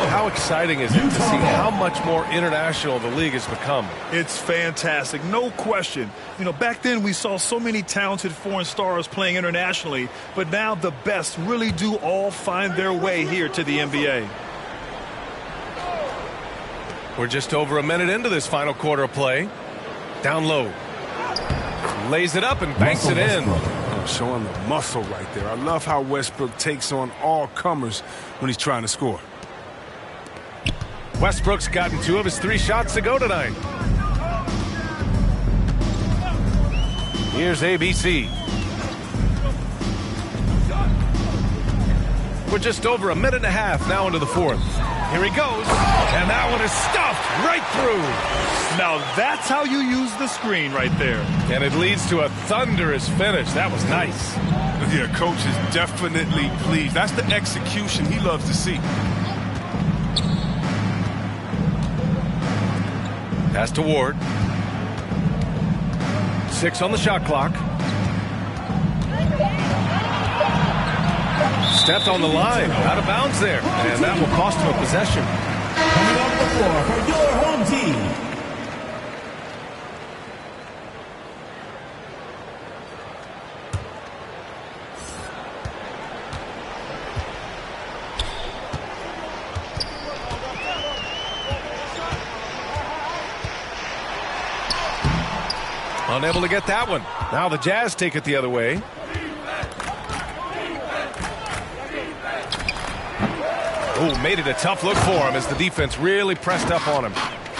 how exciting is it to see how much more international the league has become? It's fantastic, no question. You know, back then we saw so many talented foreign stars playing internationally, but now the best really do all find their way here to the NBA. We're just over a minute into this final quarter of play. Down low. Lays it up and banks it in. Showing the muscle right there. I love how Westbrook takes on all comers when he's trying to score. Westbrook's gotten 2 of his 3 shots to go tonight. Here's ABC. We're just over a minute and a half now into the 4th. Here he goes. And that one is stuffed right through. Now that's how you use the screen right there. And it leads to a thunderous finish. That was nice. Yeah, coach is definitely pleased. That's the execution he loves to see. Pass to Ward. 6 on the shot clock. Stepped on the line. Out of bounds there. And that will cost him a possession. Coming off the floor for your home team. Unable to get that one. Now the Jazz take it the other way. Oh, made it a tough look for him as the defense really pressed up on him.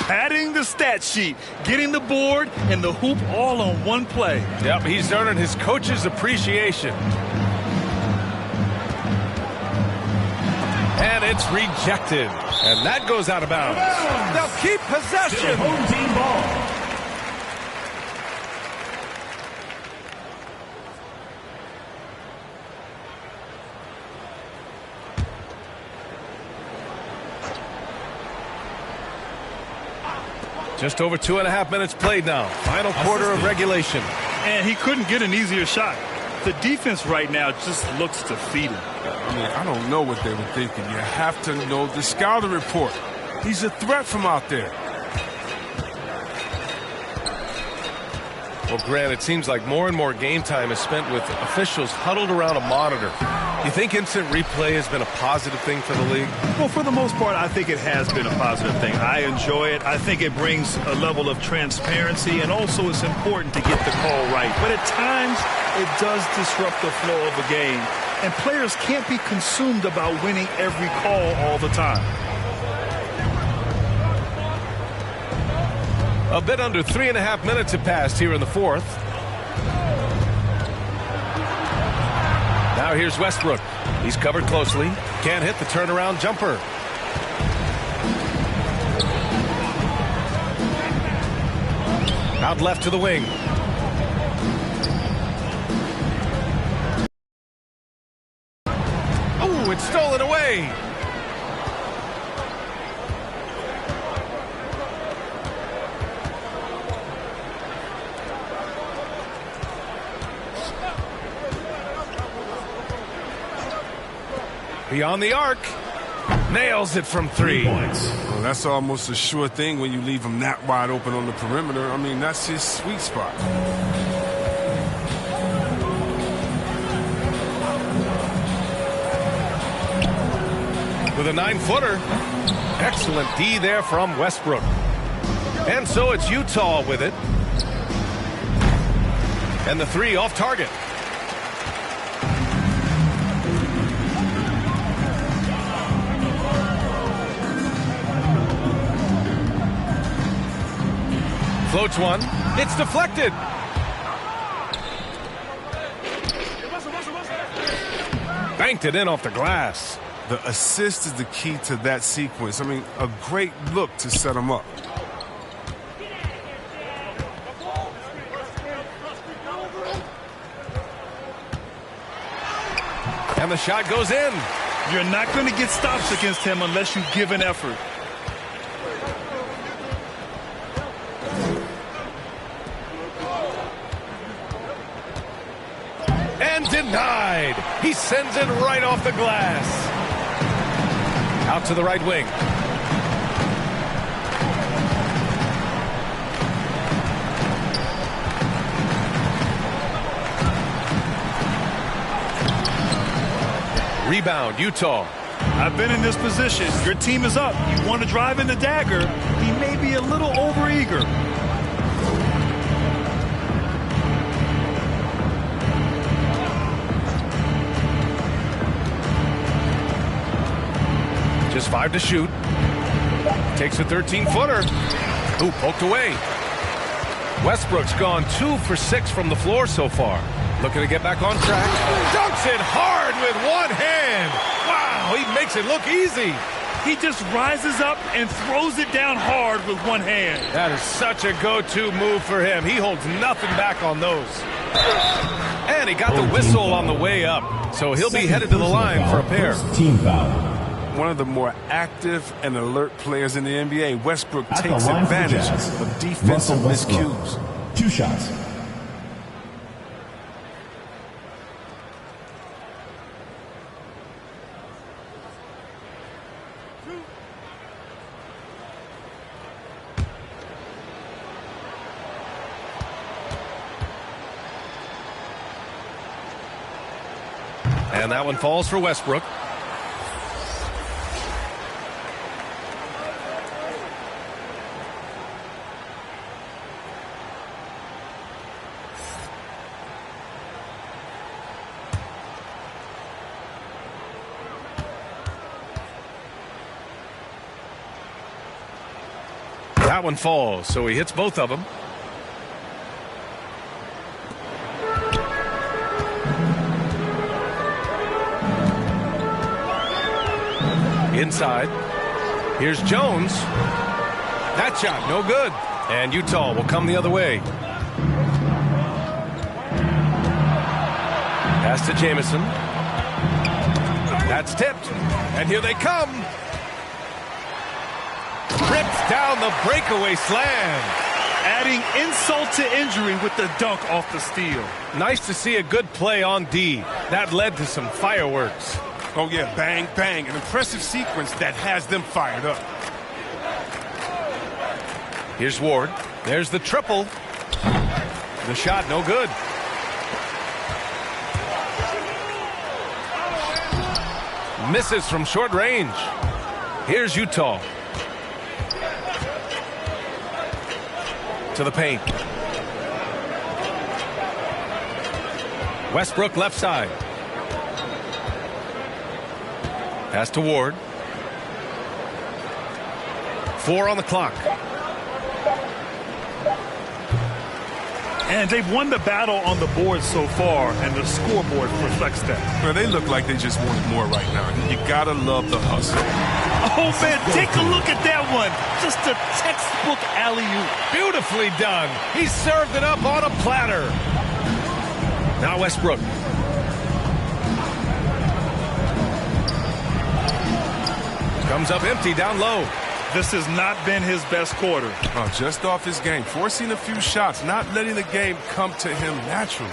Adding the stat sheet, getting the board and the hoop all on one play. Yep, he's earning his coach's appreciation. And it's rejected. And that goes out of bounds. They'll keep possession. Home team ball. Just over 2.5 minutes played now. Final quarter of regulation. And he couldn't get an easier shot. The defense right now just looks defeated. I mean, I don't know what they were thinking. You have to know the scouting report. He's a threat from out there. Well, Grant, it seems like more and more game time is spent with officials huddled around a monitor. You think instant replay has been a positive thing for the league? Well, for the most part, I think it has been a positive thing. I enjoy it. I think it brings a level of transparency, and also it's important to get the call right. But at times, it does disrupt the flow of a game, and players can't be consumed about winning every call all the time. A bit under 3.5 minutes have passed here in the 4th. Now here's Westbrook. He's covered closely. Can't hit the turnaround jumper. Out left to the wing. Oh, it's stolen away. Beyond the arc. Nails it from 3. Well, that's almost a sure thing when you leave him that wide open on the perimeter. I mean, that's his sweet spot. With a 9-footer. Excellent D there from Westbrook. And so it's Utah with it. And the 3 off target. Floats one. It's deflected. Banked it in off the glass. The assist is the key to that sequence. I mean, a great look to set him up. And the shot goes in. You're not going to get stops against him unless you give an effort. And denied. He sends it right off the glass. Out to the right wing. Rebound, Utah. I've been in this position. Your team is up. You want to drive in the dagger. He may be a little overeager. Just 5 to shoot. Takes a 13-footer. Ooh, poked away. Westbrook's gone 2 for 6 from the floor so far. Looking to get back on track. Dunks it hard with one hand. Wow, he makes it look easy. He just rises up and throws it down hard with one hand. That is such a go-to move for him. He holds nothing back on those. And he got the whistle on the way up. So he'll be headed to the line for a pair. Team foul. One of the more active and alert players in the NBA, Westbrook takes advantage of defensive miscues. 2 shots. And that one falls for Westbrook. That one falls, so he hits both of them. Inside. Here's Jones. That shot, no good. And Utah will come the other way. Pass to Jamison. That's tipped. And here they come. Rips down the breakaway slam. Adding insult to injury with the dunk off the steal. Nice to see a good play on D. That led to some fireworks. Oh, yeah, bang, bang. An impressive sequence that has them fired up. Here's Ward. There's the triple. The shot, no good. Misses from short range. Here's Utah. To the paint. Westbrook left side. Pass to Ward. 4 on the clock. And they've won the battle on the board so far, and the scoreboard reflects that. Well, they look like they just want more right now. You gotta love the hustle. Oh, man, take a look at that one. Just a textbook alley-oop. Beautifully done. He served it up on a platter. Now Westbrook. Comes up empty down low. This has not been his best quarter. Oh, just off his game. Forcing a few shots, not letting the game come to him naturally.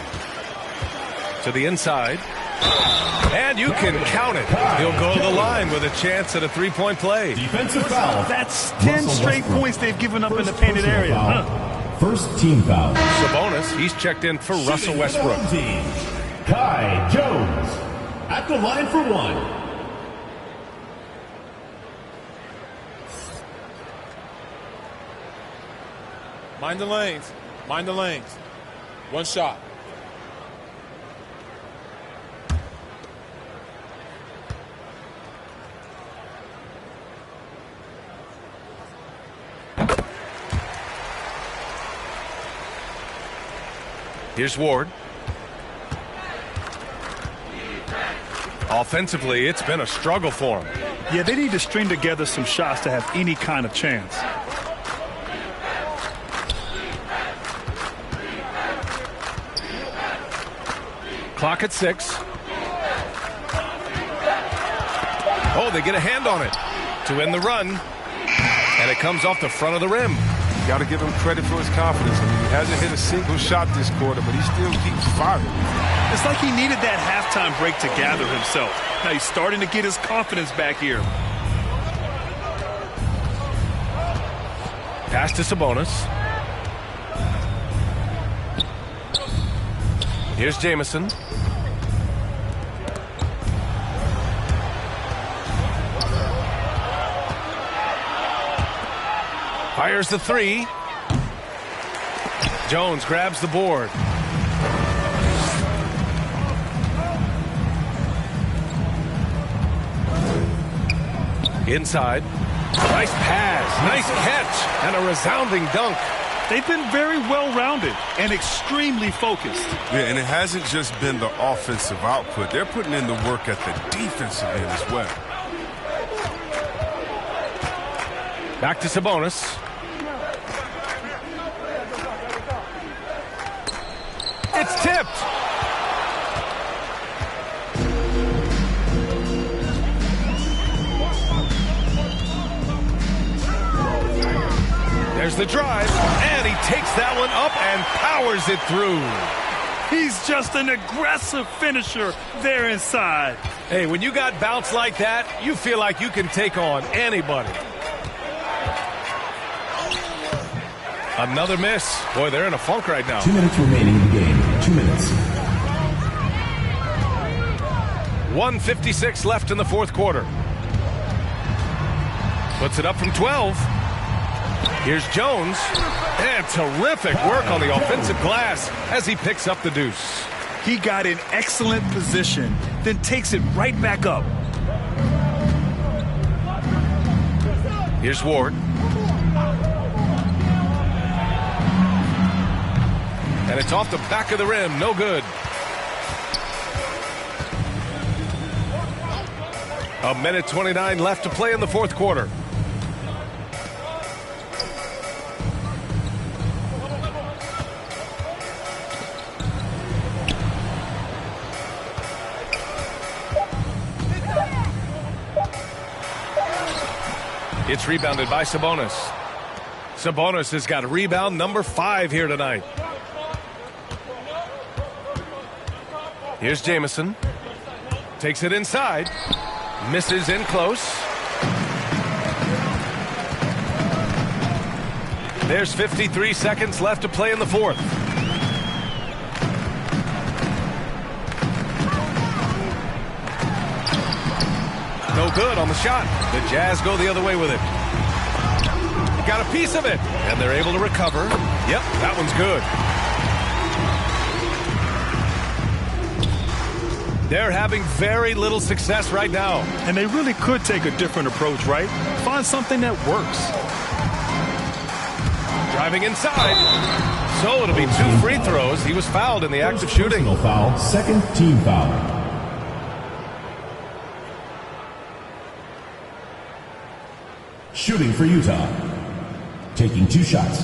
To the inside. And you can count it. He'll go to the line with a chance at a three-point play. Defensive foul. That's 10 straight points they've given up in the painted area. First team foul. Sabonis, he's checked in for Russell Westbrook. Kai Jones at the line for 1. Mind the lanes. Mind the lanes. One shot. Here's Ward. Offensively, it's been a struggle for him. Yeah, they need to string together some shots to have any kind of chance. Clock at 6. Oh, they get a hand on it to end the run. And it comes off the front of the rim. You got to give him credit for his confidence. I mean, he hasn't hit a single shot this quarter, but he still keeps firing. It's like he needed that halftime break to gather himself. Now he's starting to get his confidence back here. Pass to Sabonis. Here's Jamison. Fires the 3. Jones grabs the board. Inside. Nice pass. Nice catch. And a resounding dunk. They've been very well-rounded and extremely focused. Yeah, and it hasn't just been the offensive output. They're putting in the work at the defensive end as well. Back to Sabonis. It's tipped. There's the drive, and he takes that one up and powers it through. He's just an aggressive finisher there inside. Hey, when you got bounce like that, you feel like you can take on anybody. Another miss. Boy, they're in a funk right now. 2 minutes remaining in the game. 2 minutes. 1:56 left in the fourth quarter. Puts it up from 12. Here's Jones. And terrific work on the offensive glass as he picks up the deuce. He got in excellent position, then takes it right back up. Here's Ward. And it's off the back of the rim. No good. A minute 29 left to play in the fourth quarter. It's rebounded by Sabonis. Sabonis has got rebound number 5 here tonight. Here's Jamison. Takes it inside. Misses in close. There's 53 seconds left to play in the fourth. No good on the shot. The Jazz go the other way with it. Got a piece of it. And they're able to recover. Yep, that one's good. They're having very little success right now. And they really could take a different approach, right? Find something that works. Driving inside. So it'll be 2 free throws. He was fouled in the act of shooting. Personal foul, second team foul. Shooting for Utah. Taking 2 shots.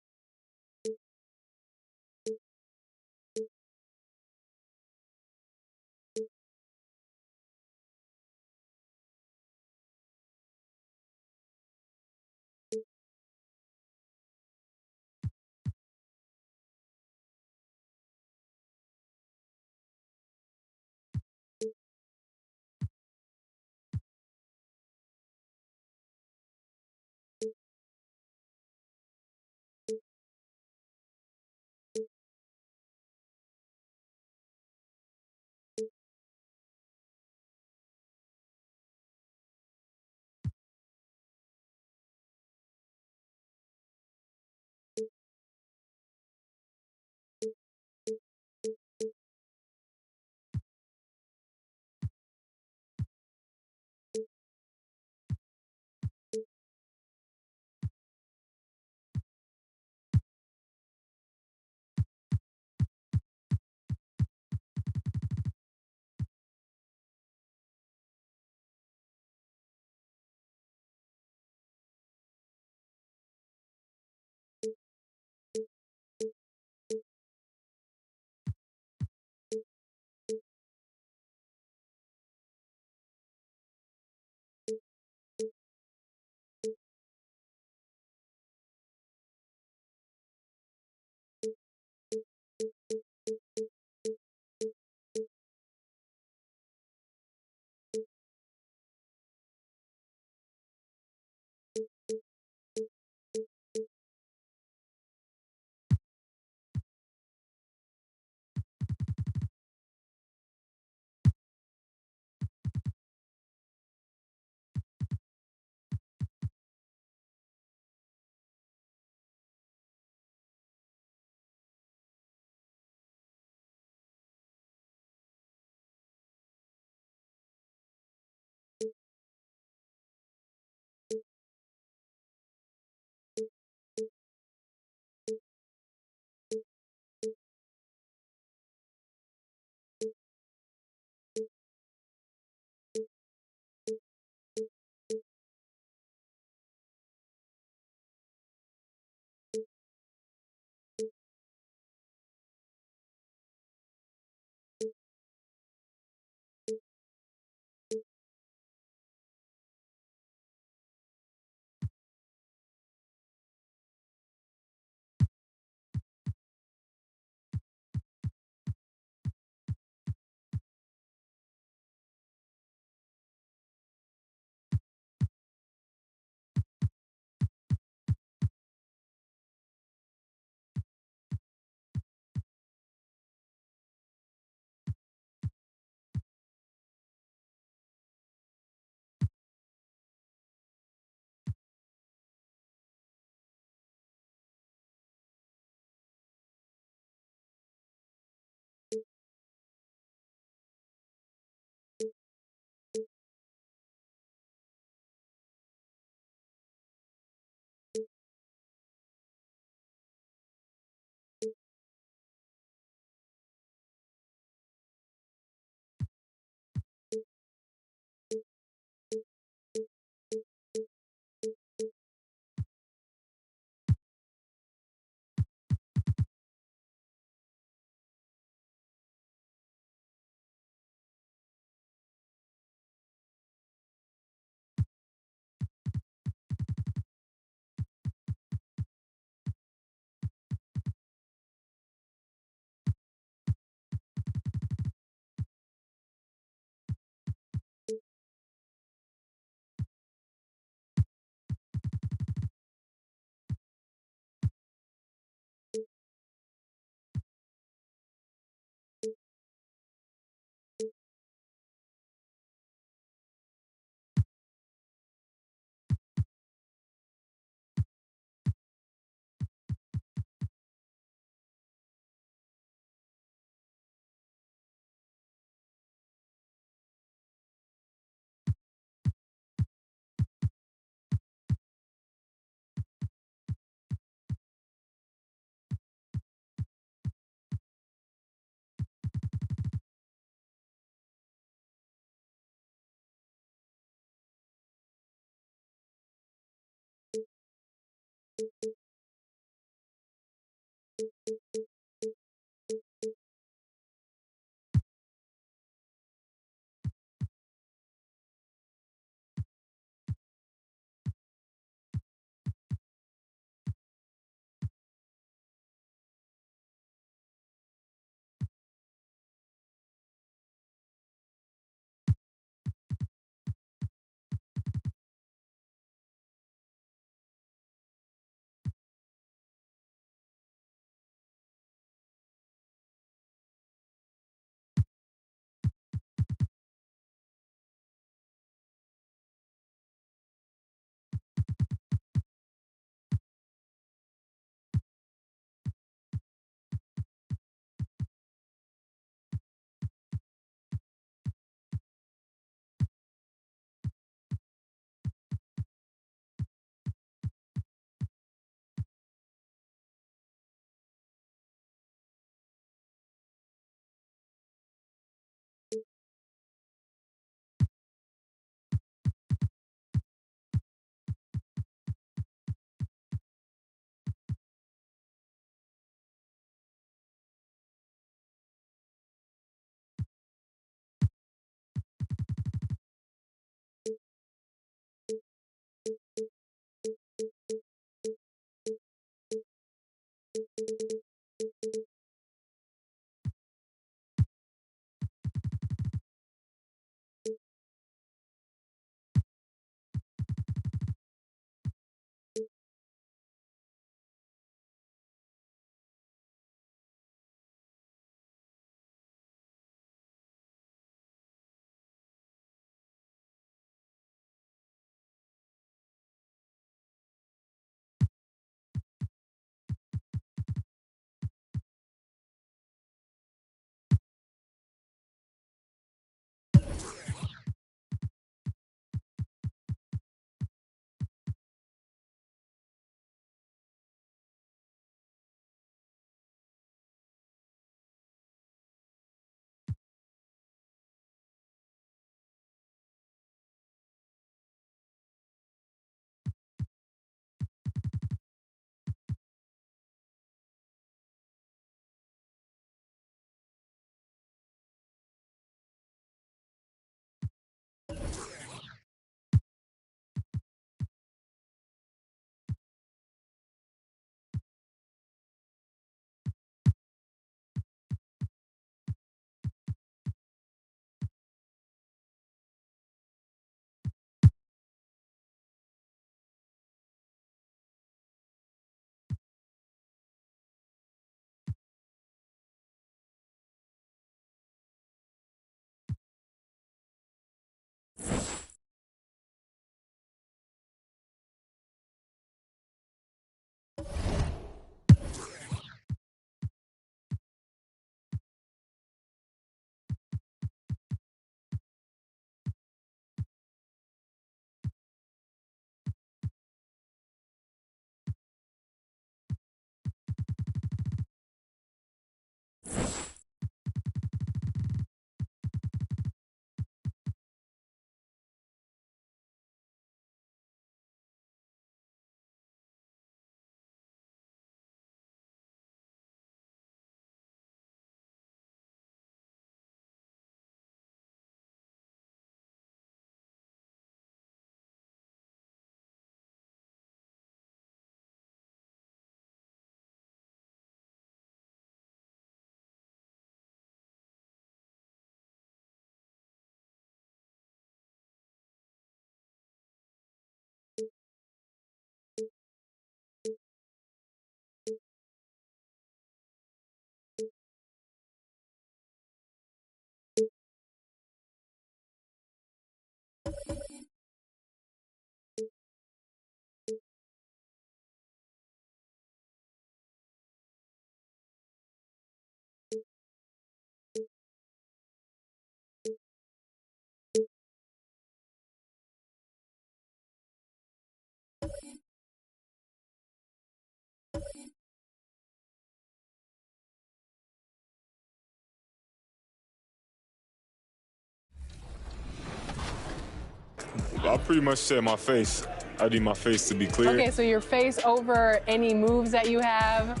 I pretty much said my face. I need my face to be clear. Okay, so your face over any moves that you have?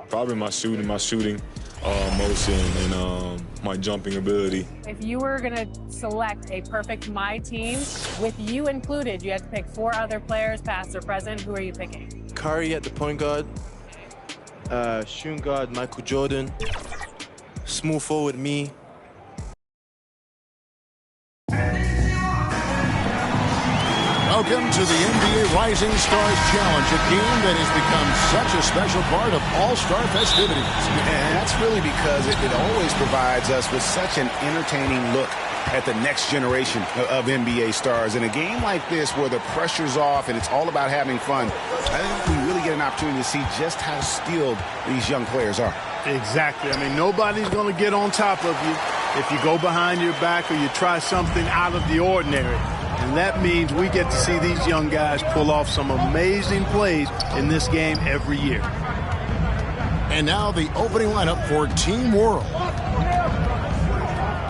Probably my shooting motion, and my jumping ability. If you were going to select a perfect My Team, with you included, you had to pick 4 other players, past or present. Who are you picking? Curry at the point guard, shooting guard Michael Jordan, small forward me. Welcome to the NBA Rising Stars Challenge, a game that has become such a special part of all-star festivities. And that's really because it always provides us with such an entertaining look at the next generation of NBA stars. In a game like this where the pressure's off and it's all about having fun, I think we really get an opportunity to see just how skilled these young players are. Exactly. I mean, nobody's going to get on top of you if you go behind your back or you try something out of the ordinary. And that means we get to see these young guys pull off some amazing plays in this game every year. And now the opening lineup for Team World.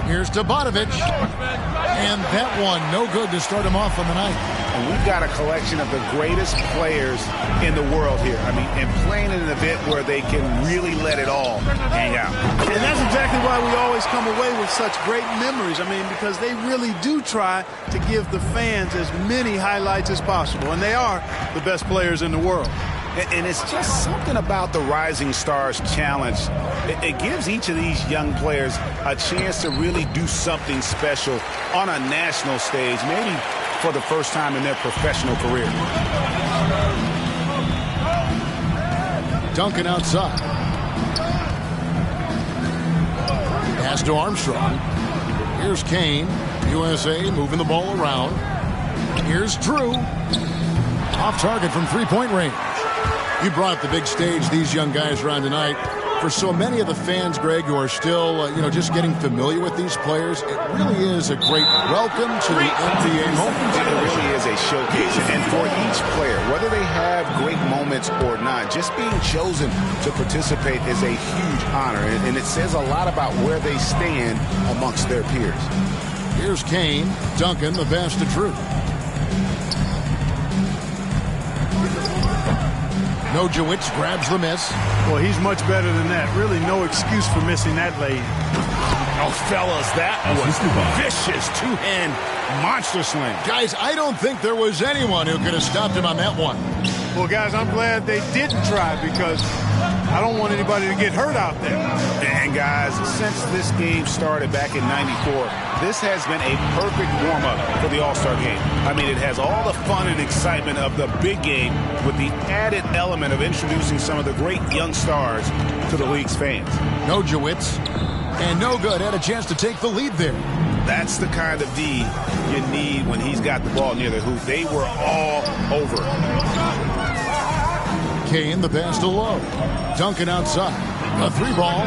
Here's Bogdanovic. And that one, no good to start him off on the night. And we've got a collection of the greatest players in the world here. I mean, and playing in an event where they can really let it all hang out. And that's exactly why we always come away with such great memories. I mean, because they really do try to give the fans as many highlights as possible. And they are the best players in the world. And it's just something about the Rising Stars Challenge. It gives each of these young players a chance to really do something special on a national stage, maybe for the first time in their professional career. Duncan outside. Pass to Armstrong. Here's Kane. USA moving the ball around. Here's Drew. Off target from three-point range. You brought up the big stage these young guys are on tonight. For so many of the fans, Greg, who are still, just getting familiar with these players, it really is a great welcome to the NBA moment. It really is a showcase. And for each player, whether they have great moments or not, just being chosen to participate is a huge honor. And it says a lot about where they stand amongst their peers. Here's Kane. Duncan, the pass to Drew. Nojewicz grabs the miss. Well, he's much better than that. Really no excuse for missing that lane. Oh, fellas, that was vicious two-hand monster slam. Guys, I don't think there was anyone who could have stopped him on that one. Well, guys, I'm glad they didn't try because I don't want anybody to get hurt out there. And, guys, since this game started back in '94, this has been a perfect warm-up for the All-Star game. I mean, it has all the fun and excitement of the big game with the added element of introducing some of the great young stars to the league's fans. Nojewicz. And no good. Had a chance to take the lead there. That's the kind of D you need when he's got the ball near the hoop. They were all over. Kane, the pass to Lowe. Duncan outside. A three ball.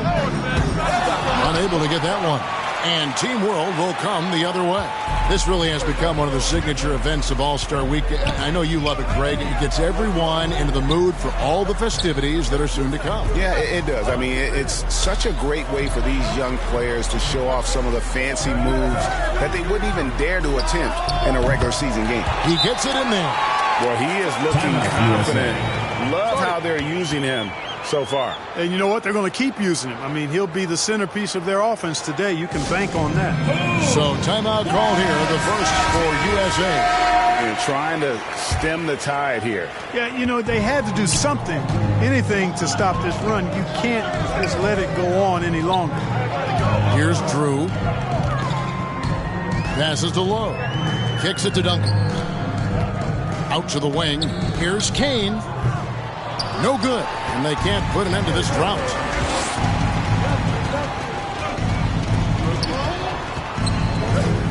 Unable to get that one. And Team World will come the other way. This really has become one of the signature events of All-Star Week. I know you love it, Greg. It gets everyone into the mood for all the festivities that are soon to come. Yeah, it does. I mean, it's such a great way for these young players to show off some of the fancy moves that they wouldn't even dare to attempt in a regular season game. He gets it in there. Well, he is looking confident. Love how they're using him so far. And you know what? They're going to keep using him. I mean, he'll be the centerpiece of their offense today. You can bank on that. So timeout called here, the first for USA. And trying to stem the tide here. Yeah, they had to do something, anything to stop this run. You can't just let it go on any longer. Here's Drew. Passes to Lowe. Kicks it to Duncan. Out to the wing. Here's Kane. No good. And they can't put an end to this drought.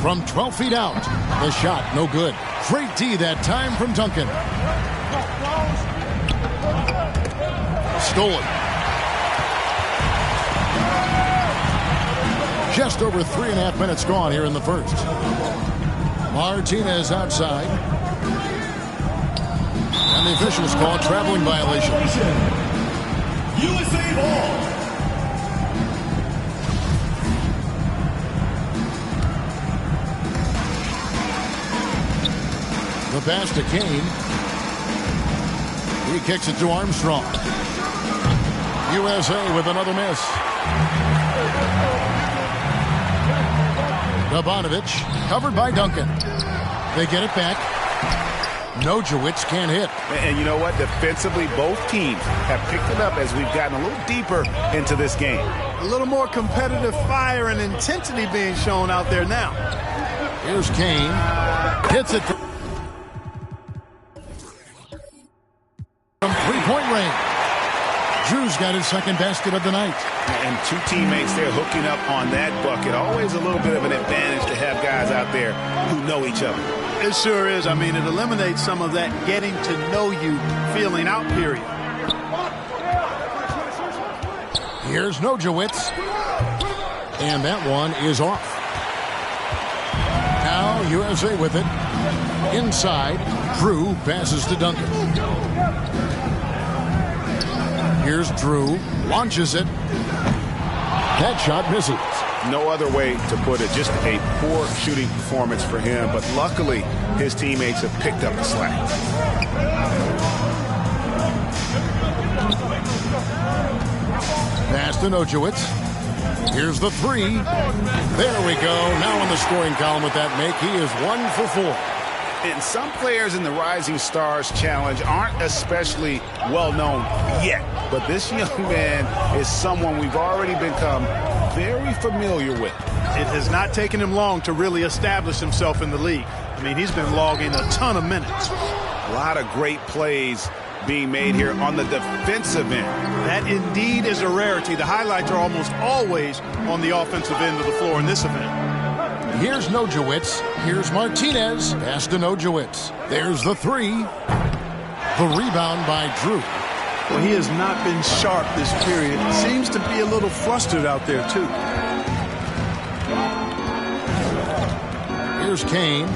From 12 feet out. The shot, no good. Great D that time from Duncan. Stolen. Just over 3.5 minutes gone here in the first. Martinez outside. And the officials call a traveling violation. USA ball. The pass to Kane. He kicks it to Armstrong. USA with another miss. Gabonovich covered by Duncan. They get it back. Nojewicz can't hit. And you know what? Defensively, both teams have picked it up as we've gotten a little deeper into this game. A little more competitive fire and intensity being shown out there now. Here's Kane. Hits it from three-point range. Drew's got his second basket of the night. And two teammates there hooking up on that bucket. Always a little bit of an advantage to have guys out there who know each other. It sure is. I mean, it eliminates some of that getting to know you feeling out period. Here's Nojewicz. And that one is off. Now USA with it. Inside, Drew passes to Duncan. Here's Drew. Launches it. That shot misses. No other way to put it. Just a poor shooting performance for him. But luckily, his teammates have picked up the slack. Pass to Nojewicz. Here's the three. There we go. Now in the scoring column with that make. He is 1 for 4. And some players in the Rising Stars Challenge aren't especially well known yet. But this young man is someone we've already become very familiar with. It has not taken him long to really establish himself in the league. I mean, he's been logging a ton of minutes. A lot of great plays being made here on the defensive end. That indeed is a rarity. The highlights are almost always on the offensive end of the floor in this event. Here's Nojewicz. Here's Martinez. Pass to Nojewicz. There's the three. The rebound by Drew. Well, he has not been sharp this period. Seems to be a little flustered out there, too. Here's Kane.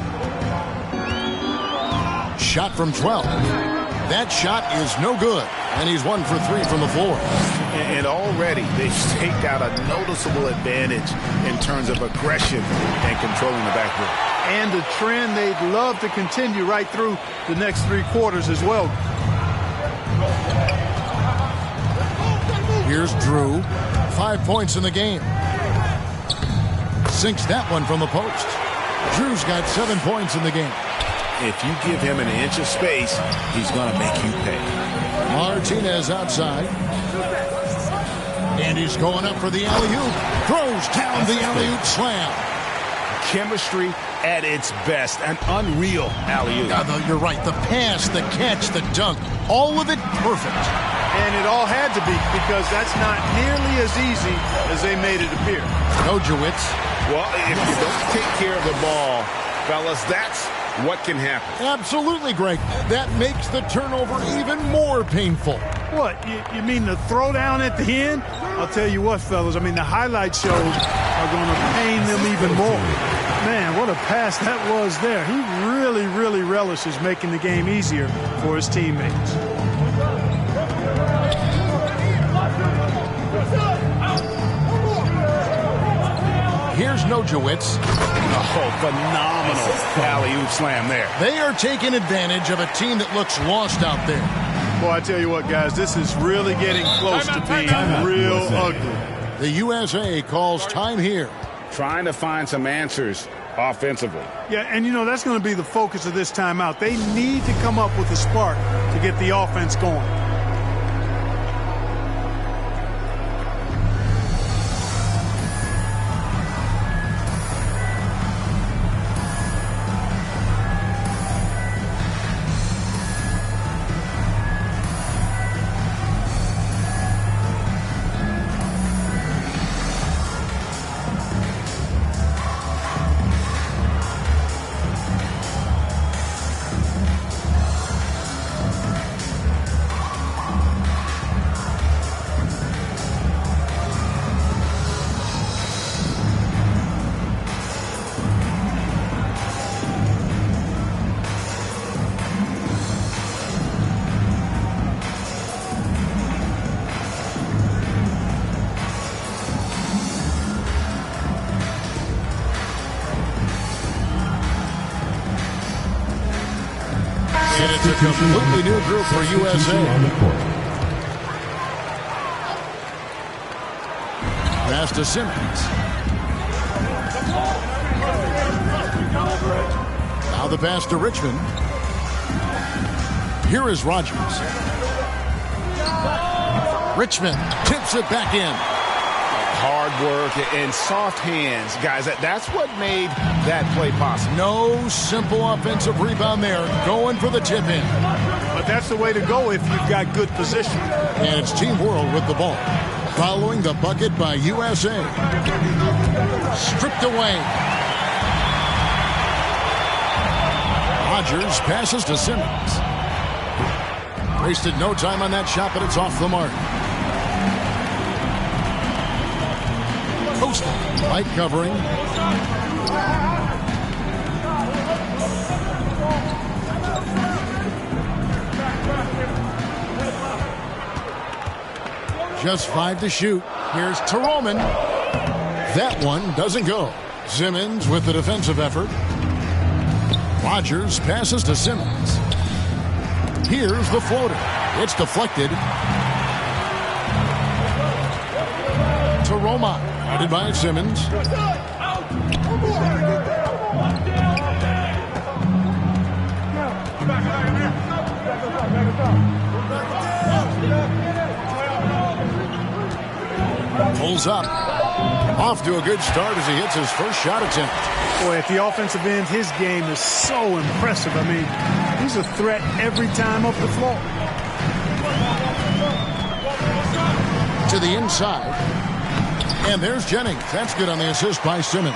Shot from 12. That shot is no good. And he's 1 for 3 from the floor. And already they've staked out a noticeable advantage in terms of aggression and controlling the backboard. And a trend they'd love to continue right through the next 3 quarters as well. Here's Drew. 5 points in the game. Sinks that one from the post. Drew's got 7 points in the game. If you give him an inch of space, he's going to make you pay. Martinez outside. And he's going up for the alley-oop. Throws down the alley-oop slam. Chemistry at its best. An unreal alley-oop. You're right. The pass, the catch, the dunk. All of it perfect. And it all had to be, because that's not nearly as easy as they made it appear. Nojewicz. Well, if you don't take care of the ball, fellas, that's what can happen. Absolutely, Greg. That makes the turnover even more painful. What? You mean the throwdown at the end? I'll tell you what, fellas. I mean, the highlight shows are going to pain them even more. Man, what a pass that was there. He really, really relishes making the game easier for his teammates. Here's Nojewicz. Oh, phenomenal alley-oop slam there. They are taking advantage of a team that looks lost out there. Boy, I tell you what, guys, this is really getting close to being real ugly. The USA calls time here. Trying to find some answers offensively. Yeah, and you know, that's going to be the focus of this timeout. They need to come up with a spark to get the offense going. completely new group for USA. On the court. Pass to Simmons. Now the pass to Richmond. Here is Rogers. Richmond tips it back in. Hard work and soft hands. Guys, that's what made that play possible. No simple offensive rebound there. Going for the tip in. But that's the way to go if you've got good position. And it's Team World with the ball. Following the bucket by USA. Stripped away. Rogers passes to Simmons. Wasted no time on that shot, but it's off the mark. Coastal, light covering. Just 5 to shoot. Here's Teroman. That one doesn't go. Simmons with the defensive effort. Rogers passes to Simmons. Here's the floater. It's deflected. To Roma. Guarded by Simmons. Pulls up. Off to a good start as he hits his first shot attempt. Boy, at the offensive end, his game is so impressive. I mean, he's a threat every time up the floor. To the inside. And there's Jennings. That's good on the assist by Simmons.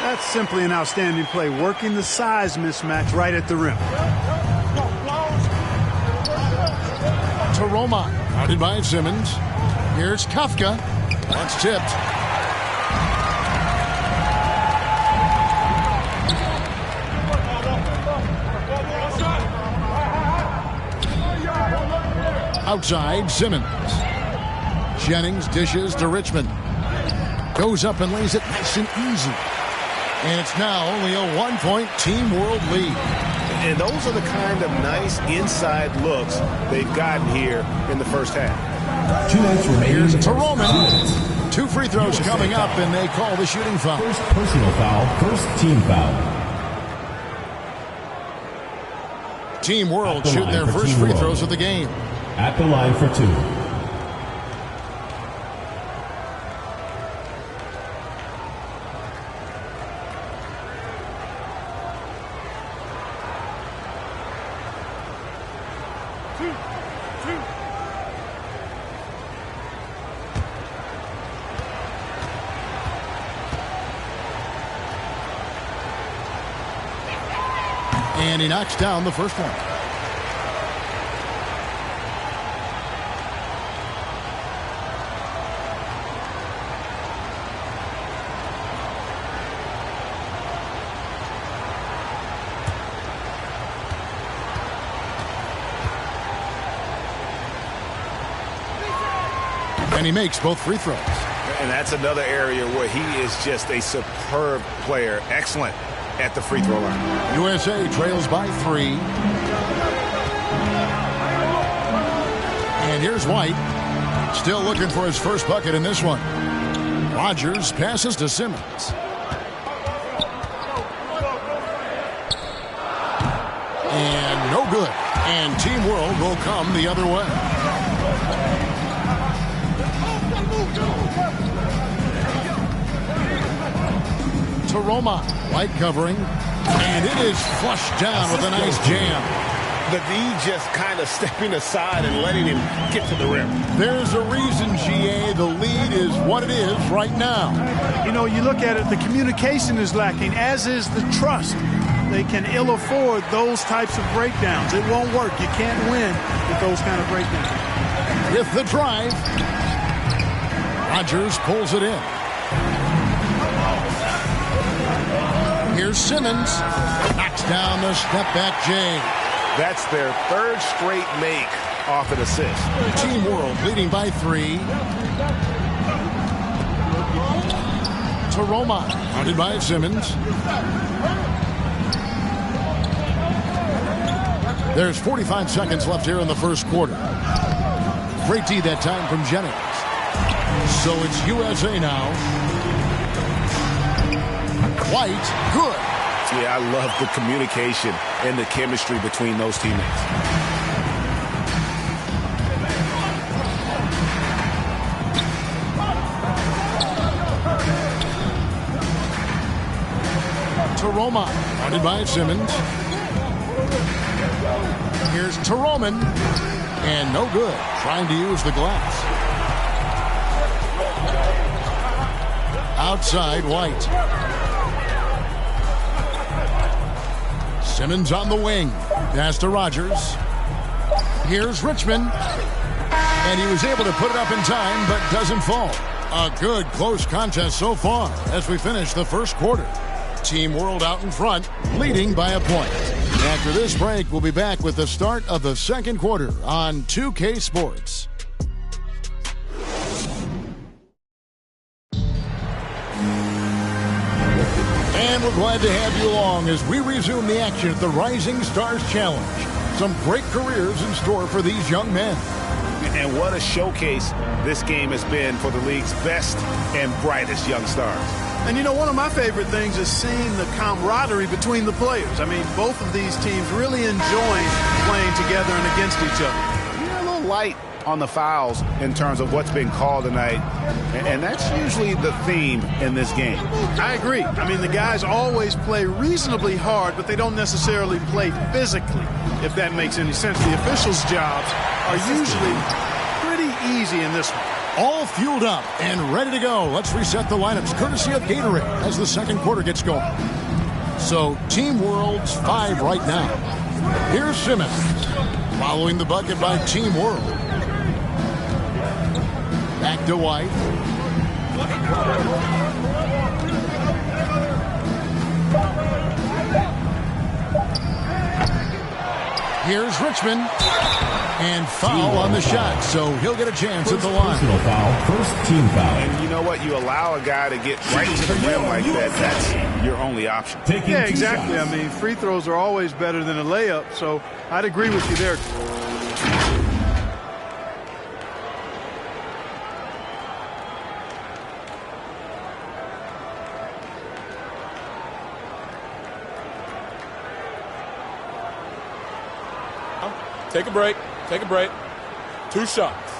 That's simply an outstanding play, working the size mismatch right at the rim. To Roma. Guarded by Simmons. Here's Kafka. That's tipped. Outside, Simmons. Jennings dishes to Richmond. Goes up and lays it nice and easy. And it's now only a 1-point Team World lead. And those are the kind of nice inside looks they've gotten here in the first half. 2 minutes remaining. Here's Teroman. 2 free throws coming up, and they call the shooting foul. First personal foul, first team foul. Team World shooting their first free throws of the game. At the line for 2. And he knocks down the first one. And he makes both free throws. And that's another area where he is just a superb player. Excellent at the free throw line. USA trails by 3. And here's White. Still looking for his first bucket in this one. Rogers passes to Simmons. And no good. And Team World will come the other way. To Roma. White covering. And it is flushed down with a nice jam. The D just kind of stepping aside and letting him get to the rim. There's a reason, GA, the lead is what it is right now. You know, you look at it, the communication is lacking, as is the trust. They can ill afford those types of breakdowns. It won't work. You can't win with those kind of breakdowns. With the drive, Rogers pulls it in. Here's Simmons. Knocks down the step-back J. That's their third straight make off an assist. Team World leading by 3. To Roma. Guarded by Simmons. There's 45 seconds left here in the first quarter. Great D that time from Jennings. So it's USA now. White, good. Yeah, I love the communication and the chemistry between those teammates. Taroma, guarded by Simmons. Here's Taroman, and no good. Trying to use the glass. Outside, White. Simmons on the wing. Pass to Rogers. Here's Richmond. And he was able to put it up in time, but doesn't fall. A good close contest so far as we finish the first quarter. Team World out in front, leading by a point. After this break, we'll be back with the start of the second quarter on 2K Sports. And we're glad to have you along as we resume the action at the Rising Stars Challenge. Some great careers in store for these young men. And what a showcase this game has been for the league's best and brightest young stars. And you know, one of my favorite things is seeing the camaraderie between the players. I mean, both of these teams really enjoying playing together and against each other. You're a little light on the fouls in terms of what's been called tonight, and that's usually the theme in this game. I agree. I mean, the guys always play reasonably hard, but they don't necessarily play physically, if that makes any sense. The officials' jobs are usually pretty easy in this one. All fueled up and ready to go. Let's reset the lineups courtesy of Gatorade as the second quarter gets going. So Team World's 5 right now. Here's Simmons following the bucket by Team World. Back to White. Here's Richmond. And foul on the shot, so he'll get a chance at the line. Personal foul, first team foul. And you know what? You allow a guy to get right to the rim like that. That's your only option. Yeah, exactly. I mean, free throws are always better than a layup, so I'd agree with you there. Take a break. Take a break. 2 shots.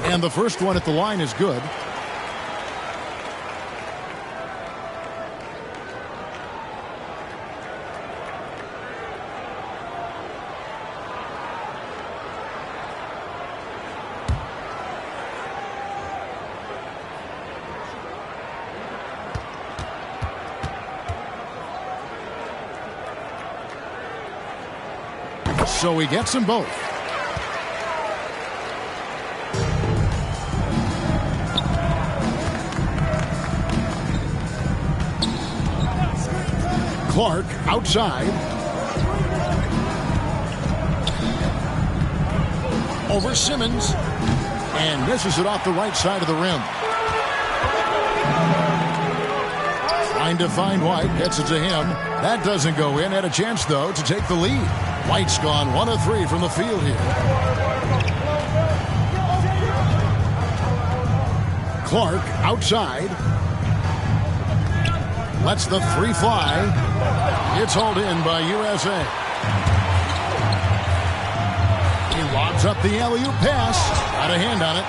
And the first one at the line is good. So he gets them both. Clark outside. Over Simmons. And misses it off the right side of the rim. Trying to find White. Gets it to him. That doesn't go in. Had a chance, though, to take the lead. White's gone 1 of 3 from the field here. Clark outside. Lets the 3 fly. It's hauled in by USA. He lobs up the alley-oop pass. Got a hand on it.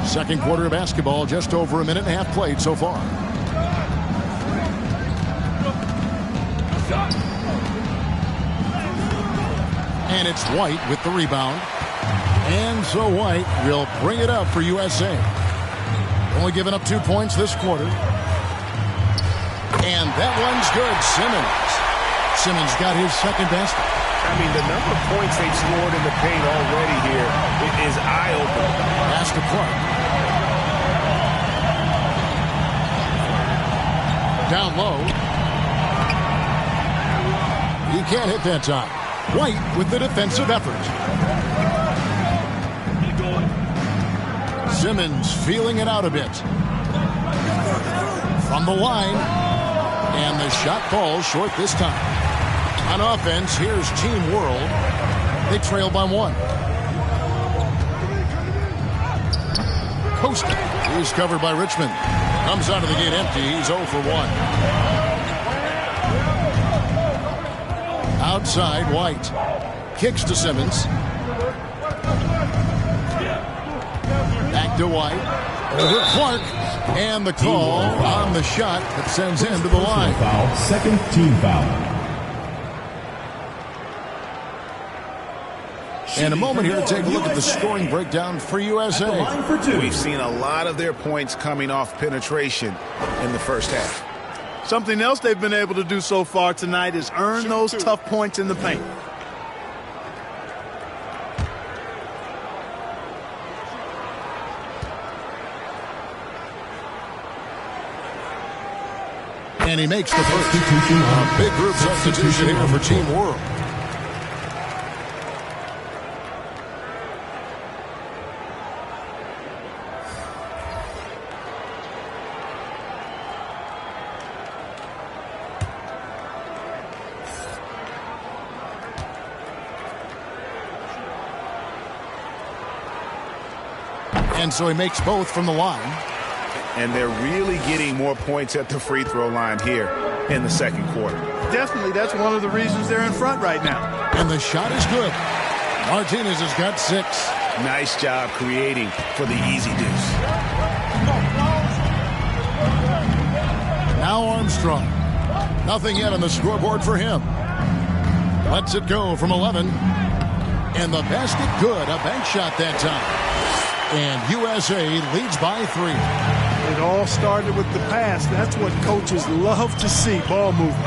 Second quarter of basketball, just over a minute and a half played so far. And it's White with the rebound. And so White will bring it up for USA. Only giving up 2 points this quarter. And that one's good. Simmons got his second basket. I mean, the number of points they've scored in the paint already here is eye-opening. Pass to Clark. Down low. He can't hit that time. White with the defensive effort. Simmons feeling it out a bit. From the line. And the shot falls short this time. On offense, here's Team World. They trail by 1. Costa. He's covered by Richmond. Comes out of the gate empty. He's 0 for 1. Outside, White. Kicks to Simmons. Back to White. Over Clark. And the call on the shot that sends him to the line. Foul, second team foul. And a moment here to take a look at the scoring breakdown for USA. We've seen a lot of their points coming off penetration in the first half. Something else they've been able to do so far tonight is earn those tough points in the paint. And he makes the first big group substitution here for Team World. And so he makes both from the line. And they're really getting more points at the free throw line here in the second quarter. Definitely, that's one of the reasons they're in front right now. And the shot is good. Martinez has got 6. Nice job creating for the easy deuce. Now Armstrong. Nothing yet on the scoreboard for him. Lets it go from 11. And the basket good. A bank shot that time. And USA leads by 3. It all started with the pass. That's what coaches love to see, ball movement.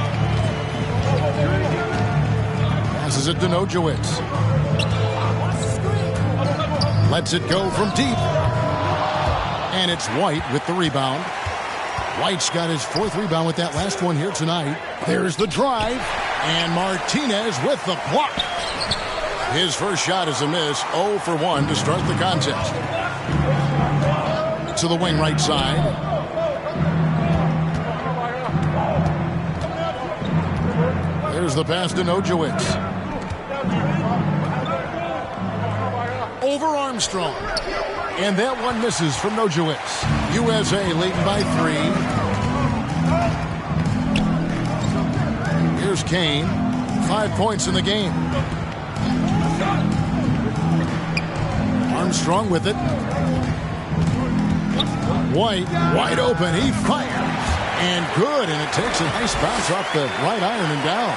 Passes it to Nojewicz. Lets it go from deep. And it's White with the rebound. White's got his 4th rebound with that last one here tonight. There's the drive. And Martinez with the block. His first shot is a miss. 0 for 1 to start the contest. To the wing right side. There's the pass to Nojewicz. Over Armstrong. And that one misses from Nojewicz. USA leading by 3. Here's Kane. 5 points in the game. Armstrong with it. White, wide open. He fires. And good. And it takes a nice bounce off the right iron and down.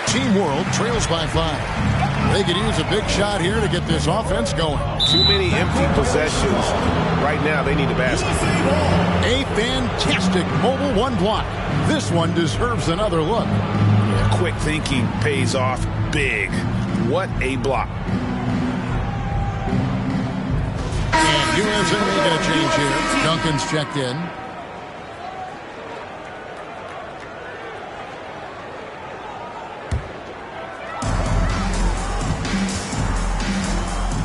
Team World trails by 5. They could use a big shot here to get this offense going. Too many empty possessions. Right now, they need a basket. A fantastic mobile 1 block. This one deserves another look. Yeah, quick thinking pays off big. What a block. And USA making a change here. Duncan's checked in.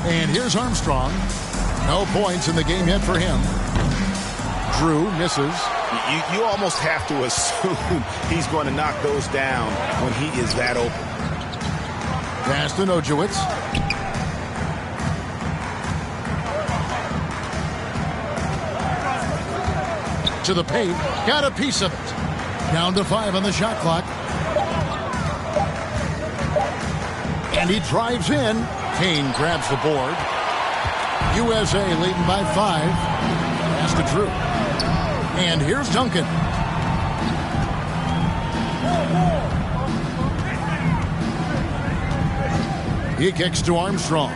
And here's Armstrong. No points in the game yet for him. Drew misses. You almost have to assume he's going to knock those down when he is that open. Pass to Nojewicz. To the paint. Got a piece of it. Down to 5 on the shot clock. And he drives in. Kane grabs the board. USA leading by 5. Pass to Drew. And here's Duncan. He kicks to Armstrong.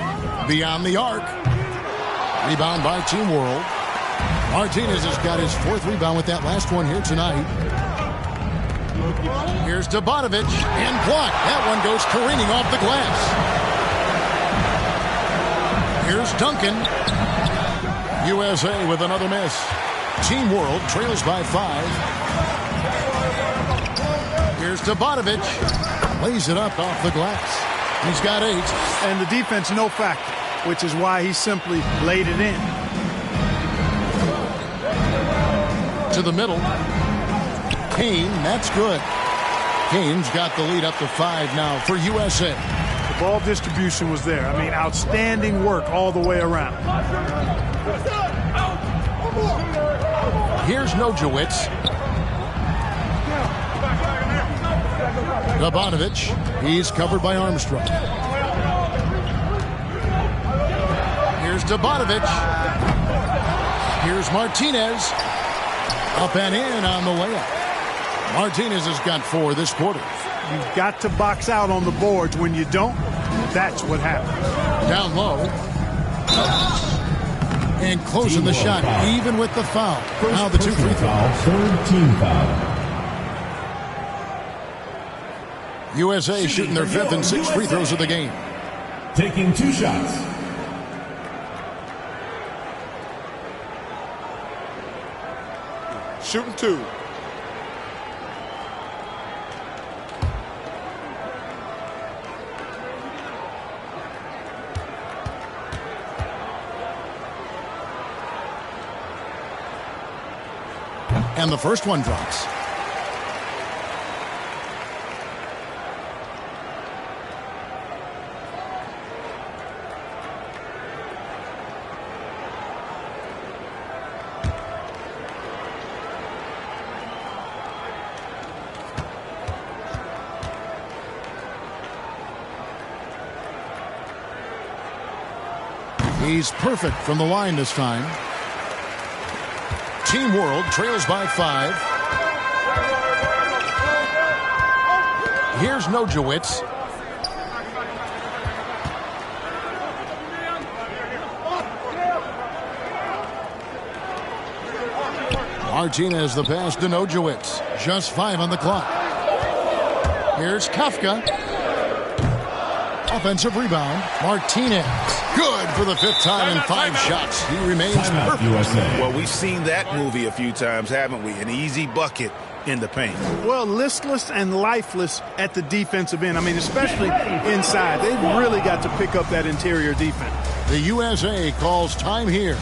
Beyond the arc. Rebound by Team World. Martinez has got his 4th rebound with that last one here tonight. Here's to Bonovich. And blocked. That one goes careening off the glass. Here's Duncan. USA with another miss. Team World trails by 5. Here's to Bonovich. Lays it up off the glass. He's got 8. And the defense, no factor, which is why he simply laid it in. To the middle. Kane, that's good. Kane's got the lead up to 5 now for USA. The ball distribution was there. I mean, outstanding work all the way around. Here's Nojewicz. Gabonovich. He's covered by Armstrong. Here's Gabonovich. Here's Martinez. Up and in on the layup. Martinez has got 4 this quarter. You've got to box out on the boards. When you don't, that's what happens. Down low. And closing the shot, even with the foul. Now the 2 free throws. Third team foul. USA shooting their 5th and 6th free throws of the game. Taking 2 shots. Shooting 2. And the first one drops. He's perfect from the line this time. Team World trails by 5. Here's Nojewicz. Martinez the pass to Nojewicz. Just 5 on the clock. Here's Kafka. Offensive rebound. Martinez. Good for the 5th time in 5 shots. He remains perfect. Well, we've seen that movie a few times, haven't we? An easy bucket in the paint. Well, listless and lifeless at the defensive end. I mean, especially inside. They've really got to pick up that interior defense. The USA calls time here.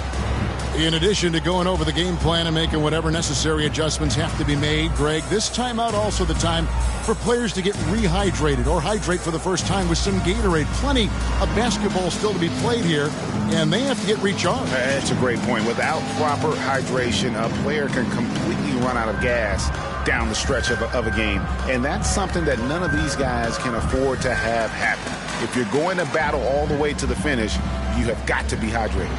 In addition to going over the game plan and making whatever necessary adjustments have to be made, Greg, this timeout also the time for players to get rehydrated or hydrate for the first time with some Gatorade. Plenty of basketball still to be played here, and they have to get recharged. That's a great point. Without proper hydration, a player can completely run out of gas down the stretch of a game. And that's something that none of these guys can afford to have happen. If you're going to battle all the way to the finish, you have got to be hydrated.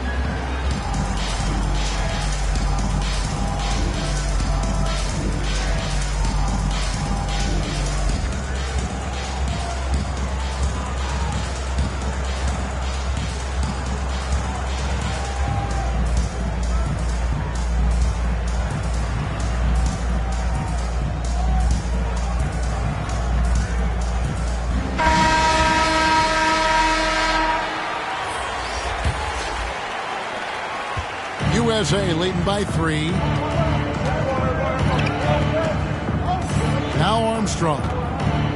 USA leading by 3. Now Armstrong.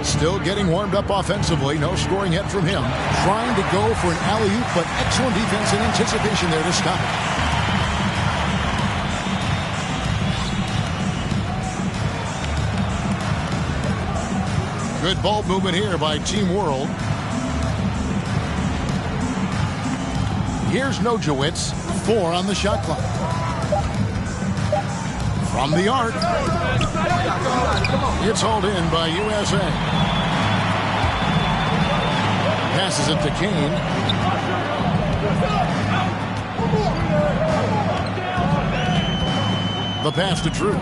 Still getting warmed up offensively. No scoring yet from him. Trying to go for an alley-oop, but excellent defense and anticipation there to stop it. Good ball movement here by Team World. Here's Nojewicz. 4 on the shot clock. From the arc. It's hauled in by USA. Passes it to Kane. The pass to Drew.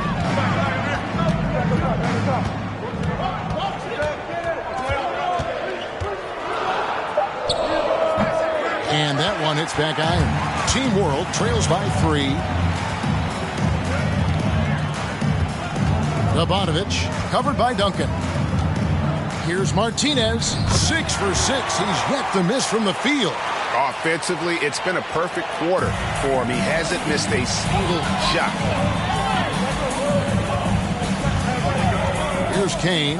And that one hits back iron. Team World trails by 3. Gabonovich covered by Duncan. Here's Martinez. 6 for 6. He's yet to miss from the field. Offensively, it's been a perfect quarter for him. He hasn't missed a single shot. Here's Kane.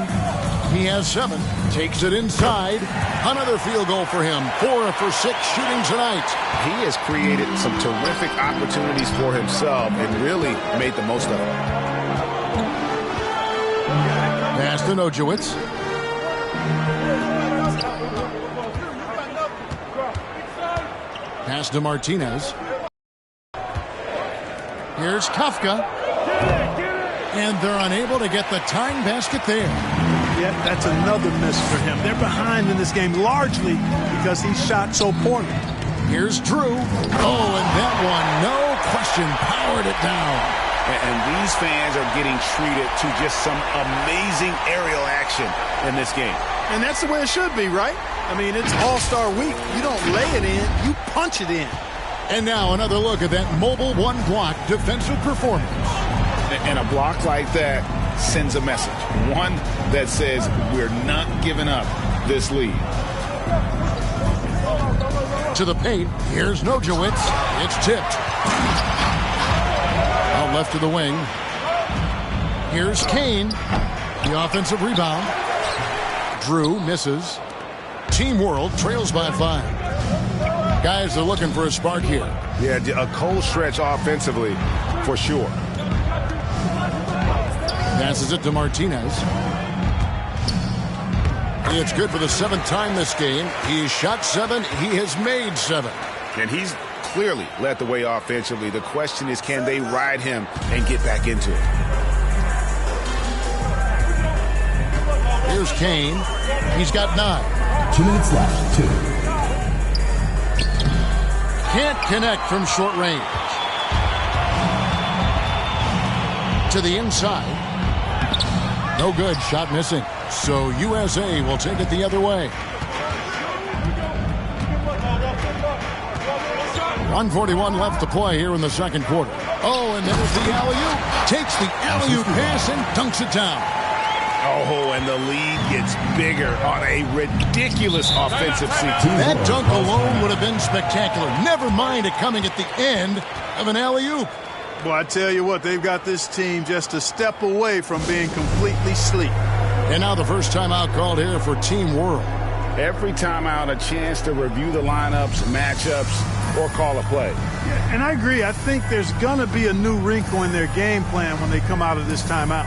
He has 7. Takes it inside. Another field goal for him. 4 for 6 shooting tonight. He has created some terrific opportunities for himself and really made the most of it. Pass to Nojewicz. Pass to Martinez. Here's Kafka. And they're unable to get the tying basket there. Yeah, that's another miss for him. They're behind in this game largely because he shot so poorly. Here's Drew. Oh, and that one, no question, powered it down. And these fans are getting treated to just some amazing aerial action in this game. And that's the way it should be, right? I mean, it's All-Star Week. You don't lay it in, you punch it in. And now another look at that mobile one-block defensive performance. And a block like that sends a message. One that says we're not giving up this lead. To the paint. Here's Nojewicz. It's tipped. Out left to the wing. Here's Kane. The offensive rebound. Drew misses. Team World trails by 5. Guys are looking for a spark here. Yeah, a cold stretch offensively for sure. Passes it to Martinez. It's good for the 7th time this game. He's shot 7. He has made 7. And he's clearly led the way offensively. The question is, can they ride him and get back into it? Here's Kane. He's got 9. 2 minutes left. 2. Can't connect from short range. To the inside. No good. Shot missing. So USA will take it the other way. 1:41 left to play here in the second quarter. Oh, and there's the alley-oop. Takes the alley-oop pass and dunks it down. Oh, and the lead gets bigger on a ridiculous offensive sequence. That dunk alone would have been spectacular. Never mind it coming at the end of an alley-oop. Boy, I tell you what, they've got this team just a step away from being completely asleep. And now the first timeout called here for Team World. Every timeout, a chance to review the lineups, matchups, or call a play. Yeah, and I agree. I think there's going to be a new wrinkle in their game plan when they come out of this timeout.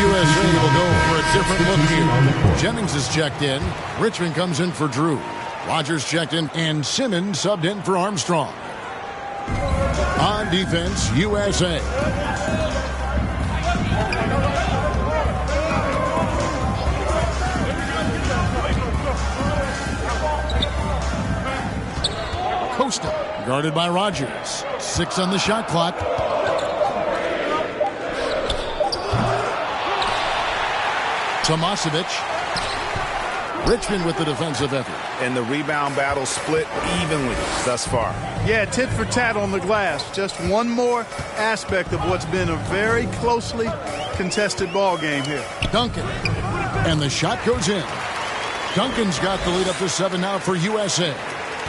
USA will go for a different look here. Jennings is checked in. Richmond comes in for Drew. Rogers checked in, and Simmons subbed in for Armstrong. On defense, USA. Costa, guarded by Rogers. 6 on the shot clock. Tomasevic. Richmond with the defensive effort. And the rebound battle split evenly thus far. Yeah, tit for tat on the glass. Just one more aspect of what's been a very closely contested ball game here. Duncan. And the shot goes in. Duncan's got the lead up to 7 now for USA.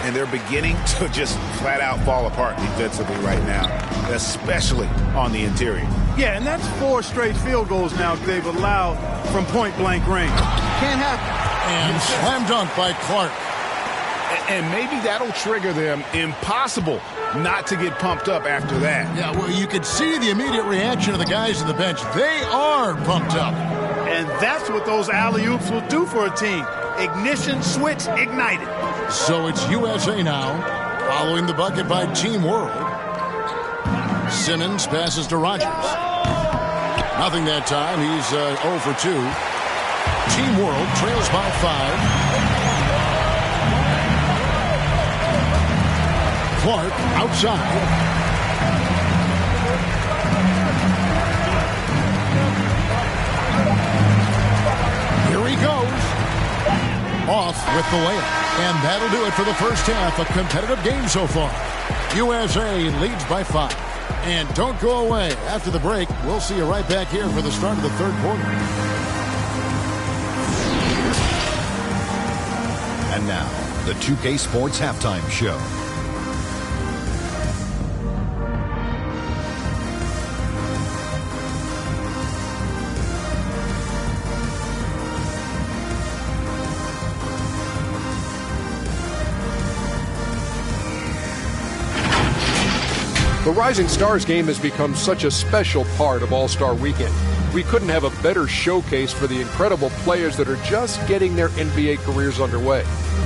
And they're beginning to just flat out fall apart defensively right now, especially on the interior. Yeah, and that's 4 straight field goals now they've allowed from point-blank range. Can't happen. And slam dunk by Clark. And maybe that'll trigger them. Impossible not to get pumped up after that. Yeah, well, you could see the immediate reaction of the guys on the bench. They are pumped up. And that's what those alley-oops will do for a team. Ignition switch ignited. So it's USA now, following the bucket by Team World. Simmons passes to Rogers. Nothing that time. He's 0 for 2. Team World trails by 5. Clark outside. Here he goes. Off with the layup. And that'll do it for the first half. A competitive game so far. USA leads by 5. And don't go away. After the break, we'll see you right back here for the start of the third quarter. And now, the 2K Sports Halftime Show. The Rising Stars game has become such a special part of All-Star Weekend. We couldn't have a better showcase for the incredible players that are just getting their NBA careers underway.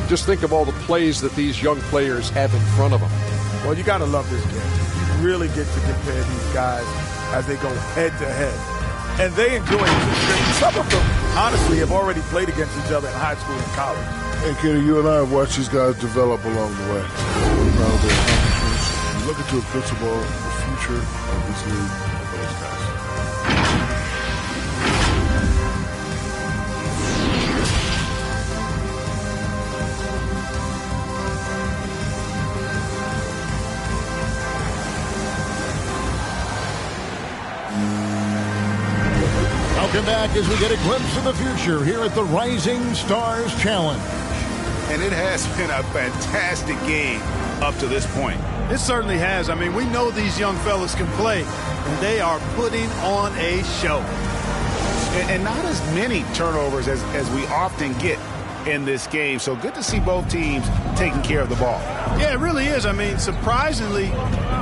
Just think of all the plays that these young players have in front of them. Well, you got to love this game. You really get to compare these guys as they go head-to-head. And they enjoy it. Some of them, honestly, have already played against each other in high school and college. Hey, Kenny, you and I have watched these guys develop along the way. Proud of their accomplishments. Looking to a principle, the future of this league of those guys. Welcome back as we get a glimpse of the future here at the Rising Stars Challenge. And it has been a fantastic game up to this point. It certainly has. I mean, we know these young fellas can play, and they are putting on a show. And not as many turnovers as we often get in this game. So good to see both teams taking care of the ball. Yeah, it really is. I mean, surprisingly,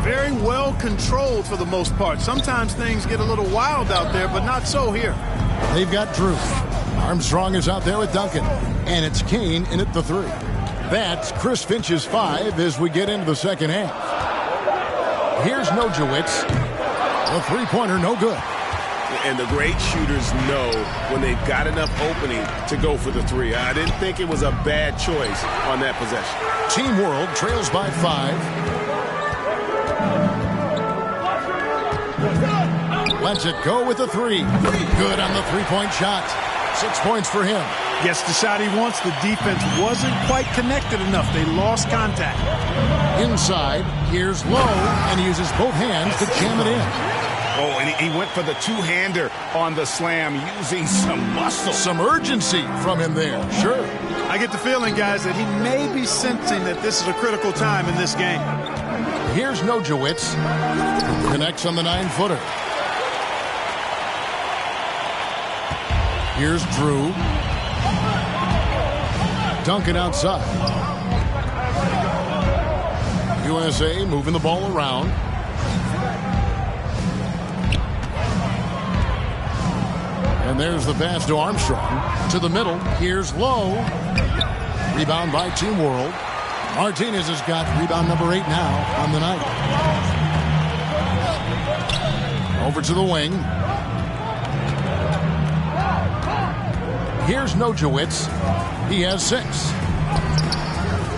very well controlled for the most part. Sometimes things get a little wild out there, but not so here. They've got Drew. Armstrong is out there with Duncan. And it's Kane in at the 3. That's Chris Finch's 5 as we get into the second half. Here's Nojewicz. The three-pointer, no good. And the great shooters know when they've got enough opening to go for the 3. I didn't think it was a bad choice on that possession. Team World trails by 5. Lets it go with the 3. Good on the three-point shot. 6 points for him. Gets the shot he wants. The defense wasn't quite connected enough. They lost contact. Inside, here's Lowe, and he uses both hands to jam it in. Oh, and he went for the two-hander on the slam, using some muscle. Some urgency from him there, sure. I get the feeling, guys, that he may be sensing that this is a critical time in this game. Here's Nojewicz. Connects on the 9-footer. Here's Drew. Duncan outside. USA moving the ball around. And there's the pass to Armstrong. To the middle. Here's Lowe. Rebound by Team World. Martinez has got rebound number 8 now on the night. Over to the wing. Here's Nojewicz. He has 6.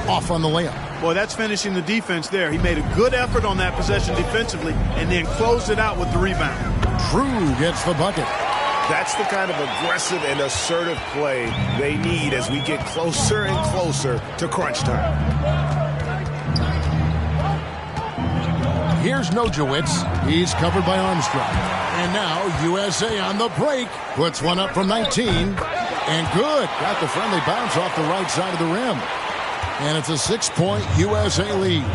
Off on the layup. Boy, that's finishing the defense there. He made a good effort on that possession defensively and then closed it out with the rebound. Drew gets the bucket. That's the kind of aggressive and assertive play they need as we get closer and closer to crunch time. Here's Nojewicz. He's covered by Armstrong. And now USA on the break. Puts one up from 19. And good. Got the friendly bounce off the right side of the rim. And it's a 6-point USA lead.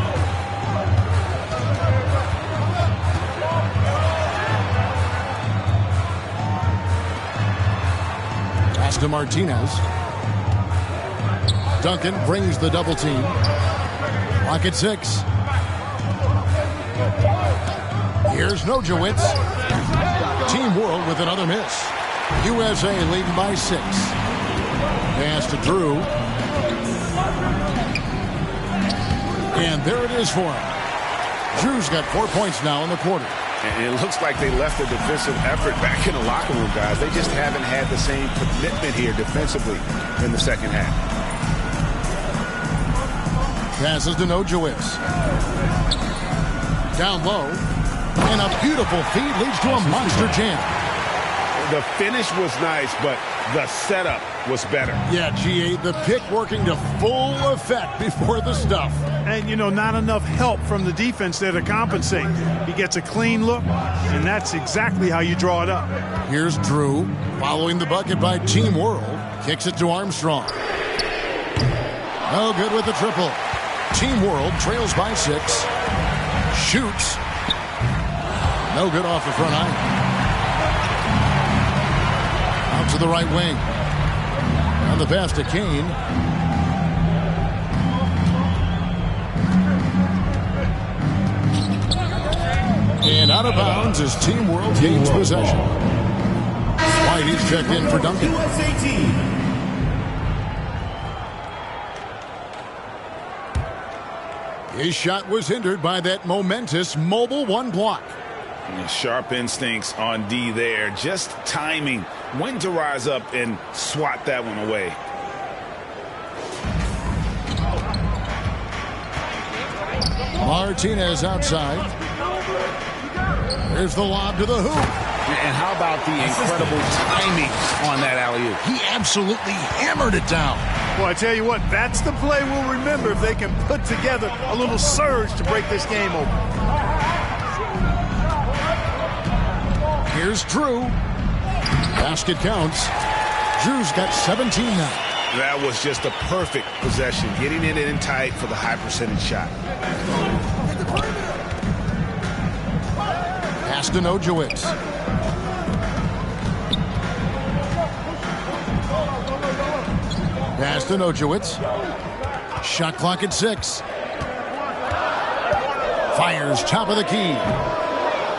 Pass to Martinez. Duncan brings the double team. Clock at 6. Here's Nojewicz. Team World with another miss. USA leading by 6. Pass to Drew. And there it is for him. Drew's got 4 points now in the quarter. And it looks like they left the defensive effort back in the locker room, guys. They just haven't had the same commitment here defensively in the second half. Passes to Nojewicz. Down low. And a beautiful feed leads to a monster jam. The finish was nice, but the setup was better. Yeah, G8, the pick working to full effect before the stuff. And, you know, not enough help from the defense there to compensate. He gets a clean look, and that's exactly how you draw it up. Here's Drew, following the bucket by Team World. Kicks it to Armstrong. No good with the triple. Team World trails by 6. Shoots. No good off the front iron. Out to the right wing. On the pass to Kane. And out of bounds as Team World gains possession. Whitey's checked in for Duncan. His shot was hindered by that momentous mobile 1 block. Sharp instincts on D there. Just timing. When to rise up and swat that one away. Martinez outside. Here's the lob to the hoop. And how about the incredible timing on that alley-oop? He absolutely hammered it down. Well, I tell you what, that's the play we'll remember if they can put together a little surge to break this game open. Here's Drew. Basket counts. Drew's got 17 now. That was just a perfect possession, getting it in tight for the high percentage shot. Pass to Nojewicz. Pass to Nojewicz. Shot clock at 6. Fires top of the key.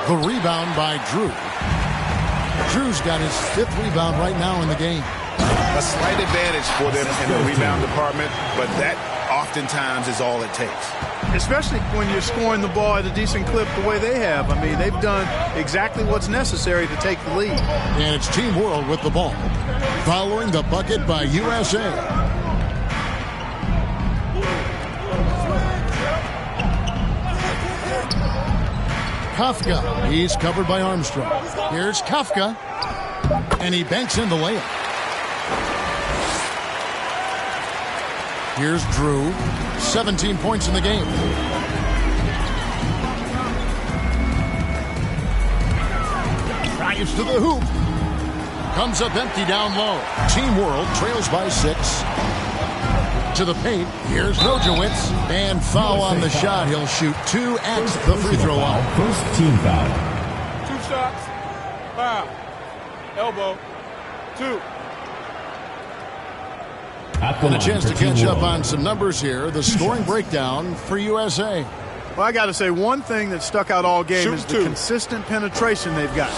The rebound by Drew. Drew's got his 5th rebound right now in the game. A slight advantage for them in the rebound department, but that oftentimes is all it takes. Especially when you're scoring the ball at a decent clip the way they have. I mean, they've done exactly what's necessary to take the lead. And it's Team World with the ball. Following the bucket by USA. Kafka. He's covered by Armstrong. Here's Kafka. And he banks in the layup. Here's Drew. 17 points in the game. Drives to the hoop. Comes up empty down low. Team World trails by 6. To the paint. Here's Nojewicz. And foul on the shot. He'll shoot 2 at the free throw line. First team foul. 2 shots. Foul. Elbow. 2. And a chance to catch up on some numbers here. The scoring breakdown for USA. Well, I got to say, one thing that stuck out all game is the consistent penetration they've got.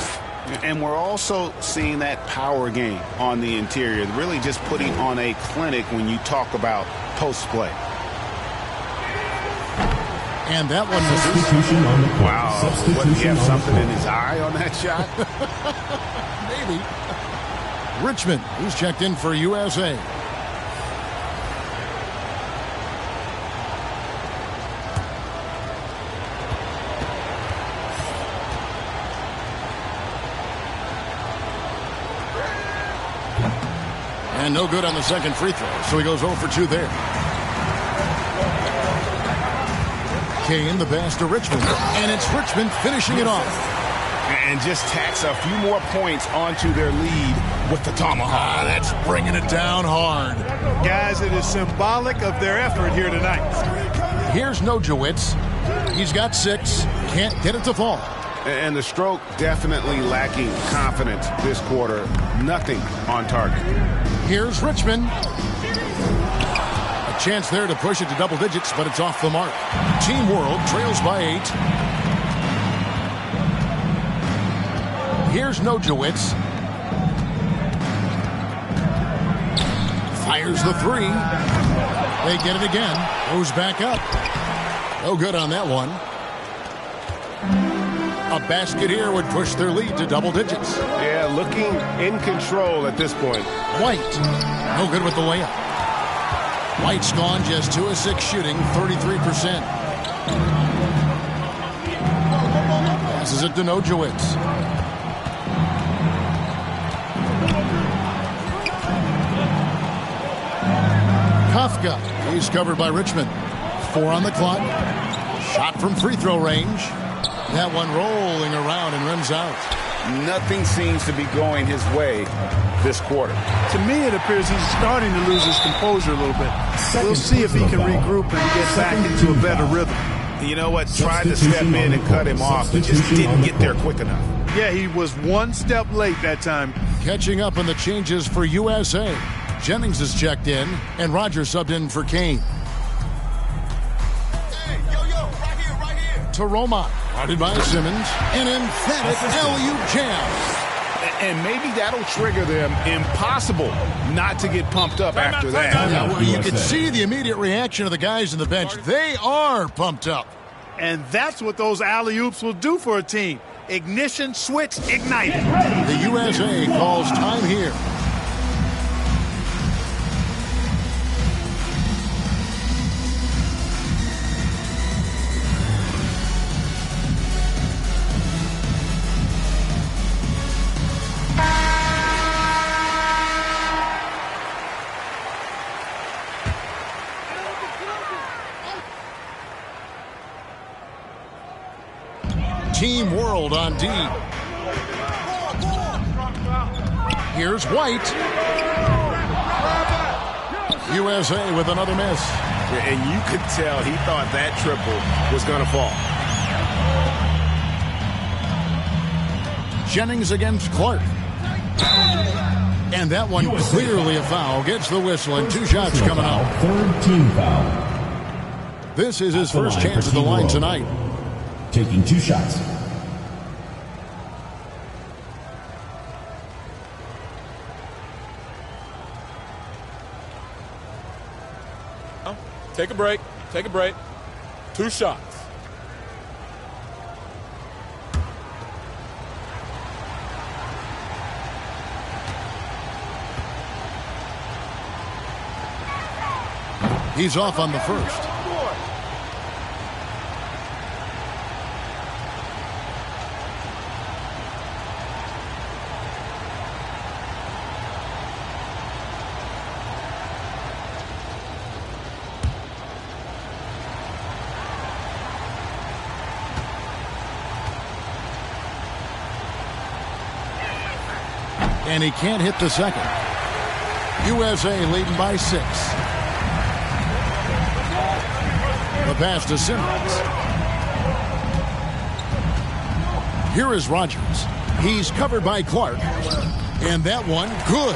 And we're also seeing that power game on the interior, really just putting on a clinic when you talk about post play. And that one Substitution on the court. Wow. What, he have something in his eye on that shot? Maybe. Richmond, who's checked in for USA. And no good on the second free throw, so he goes 0 for 2 there. Kane, the pass to Richmond, and it's Richmond finishing it off. And just tacks a few more points onto their lead with the tomahawk. That's bringing it down hard. Guys, it is symbolic of their effort here tonight. Here's Nojewicz. He's got 6. Can't get it to fall. And the stroke definitely lacking confidence this quarter. Nothing on target. Here's Richmond. A chance there to push it to double digits, but it's off the mark. Team World trails by 8. Here's Nojewicz. Fires the 3. They get it again. Goes back up. No good on that one. A basket here would push their lead to double digits. Yeah, looking in control at this point. White, no good with the layup. White's gone just 2 of 6 shooting, 33%. Passes it to Nojewicz. Kafka, he's covered by Richmond. 4 on the clock. Shot from free throw range. That one rolling around and rims out. Nothing seems to be going his way this quarter. To me, it appears he's starting to lose his composure a little bit. We'll see if he can regroup and get back into a better rhythm. You know what? Tried to step in and cut him off, but just didn't get there quick enough. Yeah, he was one step late that time. Catching up on the changes for USA. Jennings is checked in, and Rogers subbed in for Kane. To Roma, guarded by Simmons. An emphatic LU jam. And maybe that'll trigger them. Impossible not to get pumped up after that. Yeah, well, you can see the immediate reaction of the guys on the bench. They are pumped up. And that's what those alley-oops will do for a team. Ignition, switch, ignited. The USA calls time here. Team World on D. Here's White. USA with another miss. And you could tell he thought that triple was going to fall. Jennings against Clark. And that one clearly a foul. Gets the whistle and 2 shots coming out. Third team foul. This is his first chance at the line tonight. Taking 2 shots. Take a break. Take a break. 2 shots. He's off on the first. And he can't hit the second. USA leading by 6. The pass to Simmons. Here is Rogers. He's covered by Clark. And that one, good.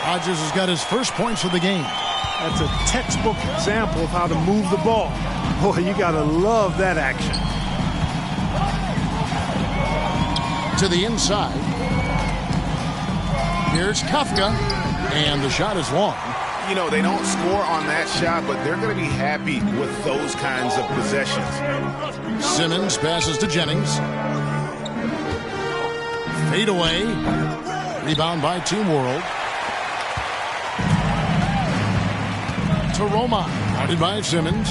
Rogers has got his first points of the game. That's a textbook example of how to move the ball. Boy, you got to love that action. To the inside. Here's Kafka. And the shot is long. You know, they don't score on that shot, but they're going to be happy with those kinds of possessions. Simmons passes to Jennings. Fade away. Rebound by Team World. To Roma. Guarded by Simmons.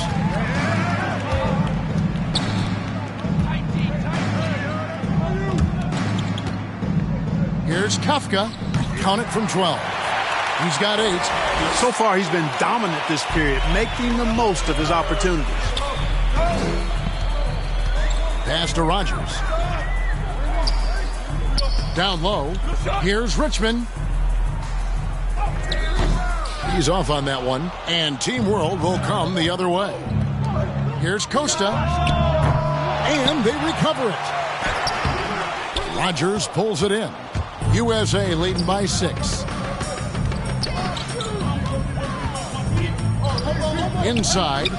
Here's Kafka. Count it from 12. He's got 8. So far, he's been dominant this period, making the most of his opportunities. Pass to Rogers. Down low. Here's Richmond. He's off on that one. And Team World will come the other way. Here's Costa. And they recover it. Rogers pulls it in. USA leading by 6. Inside.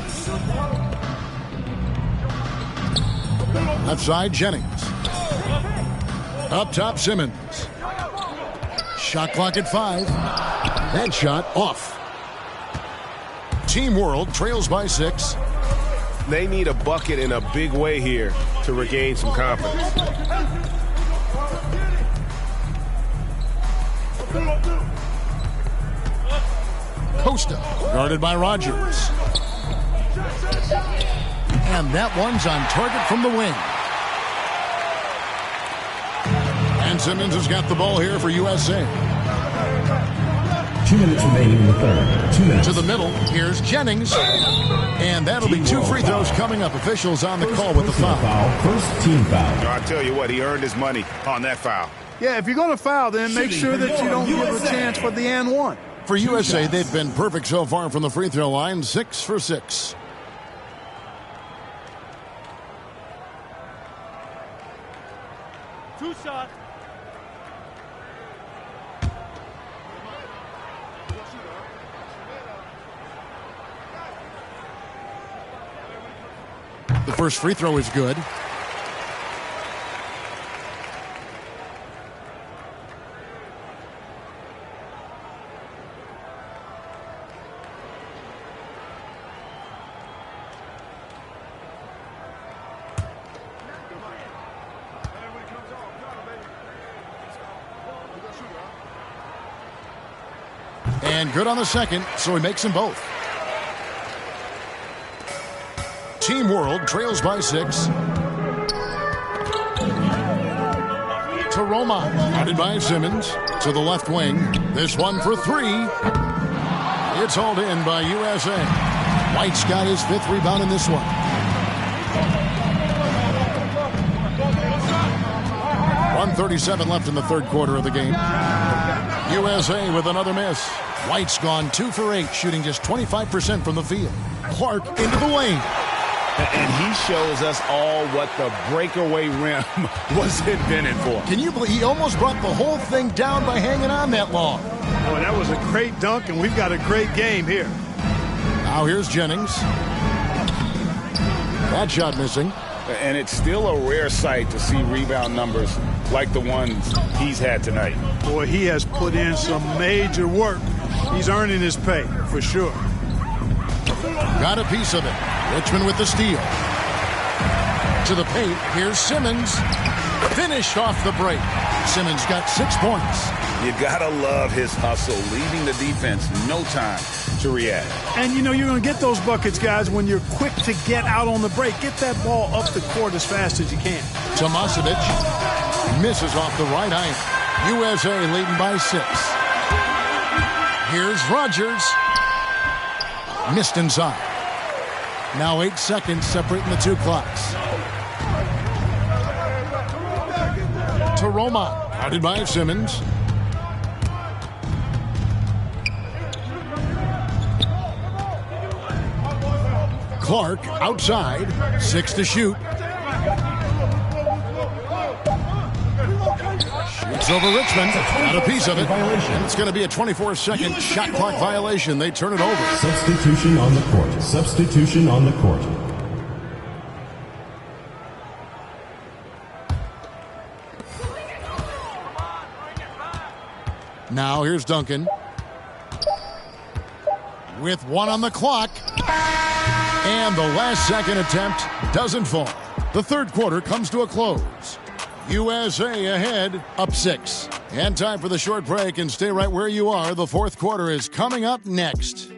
Left side, Jennings. Up top, Simmons. Shot clock at 5. That shot off. Team World trails by 6. They need a bucket in a big way here to regain some confidence. Costa, guarded by Rogers. And that one's on target from the wing. And Simmons has got the ball here for USA. 2 minutes remaining in the third. 2 minutes. To the middle, here's Jennings. And that'll be 2 free throws coming up. Officials on the call with the foul. First team foul. I tell you what, he earned his money on that foul. Yeah, if you're going to foul, then make sure that you don't give a chance for the and one. For USA, they've been perfect so far from the free throw line, 6 for 6. Two shots. The first free throw is good. And good on the second, so he makes them both. Team World trails by 6. To Roma, guarded by Simmons. To the left wing. This one for 3. It's hauled in by USA. White's got his 5th rebound in this one. .137 left in the third quarter of the game. USA with another miss. White's gone 2 for 8, shooting just 25% from the field. Clark into the lane. And he shows us all what the breakaway rim was invented for. Can you believe he almost brought the whole thing down by hanging on that long? Oh, that was a great dunk, and we've got a great game here. Now here's Jennings. That shot missing. And it's still a rare sight to see rebound numbers like the ones he's had tonight. Boy, he has put in some major work. He's earning his pay, for sure. Got a piece of it. Richmond with the steal. To the paint. Here's Simmons. Finished off the break. Simmons got 6 points. You gotta love his hustle, leaving the defense no time to react. And you know you're going to get those buckets, guys, when you're quick to get out on the break. Get that ball up the court as fast as you can. Tomasevic misses off the right iron. USA leading by 6. Here's Rogers. Missed inside. Now 8 seconds separating the 2 clocks. To Roma, guarded by Simmons. Clark outside, 6 to shoot. Shoots over Richmond, got a piece of it. And it's going to be a 24-second shot clock violation. They turn it over. Substitution on the court. Substitution on the court. Now here's Duncan. With 1 on the clock. And the last second attempt doesn't fall. The third quarter comes to a close. USA ahead, up 6. And time for the short break, and stay right where you are. The fourth quarter is coming up next.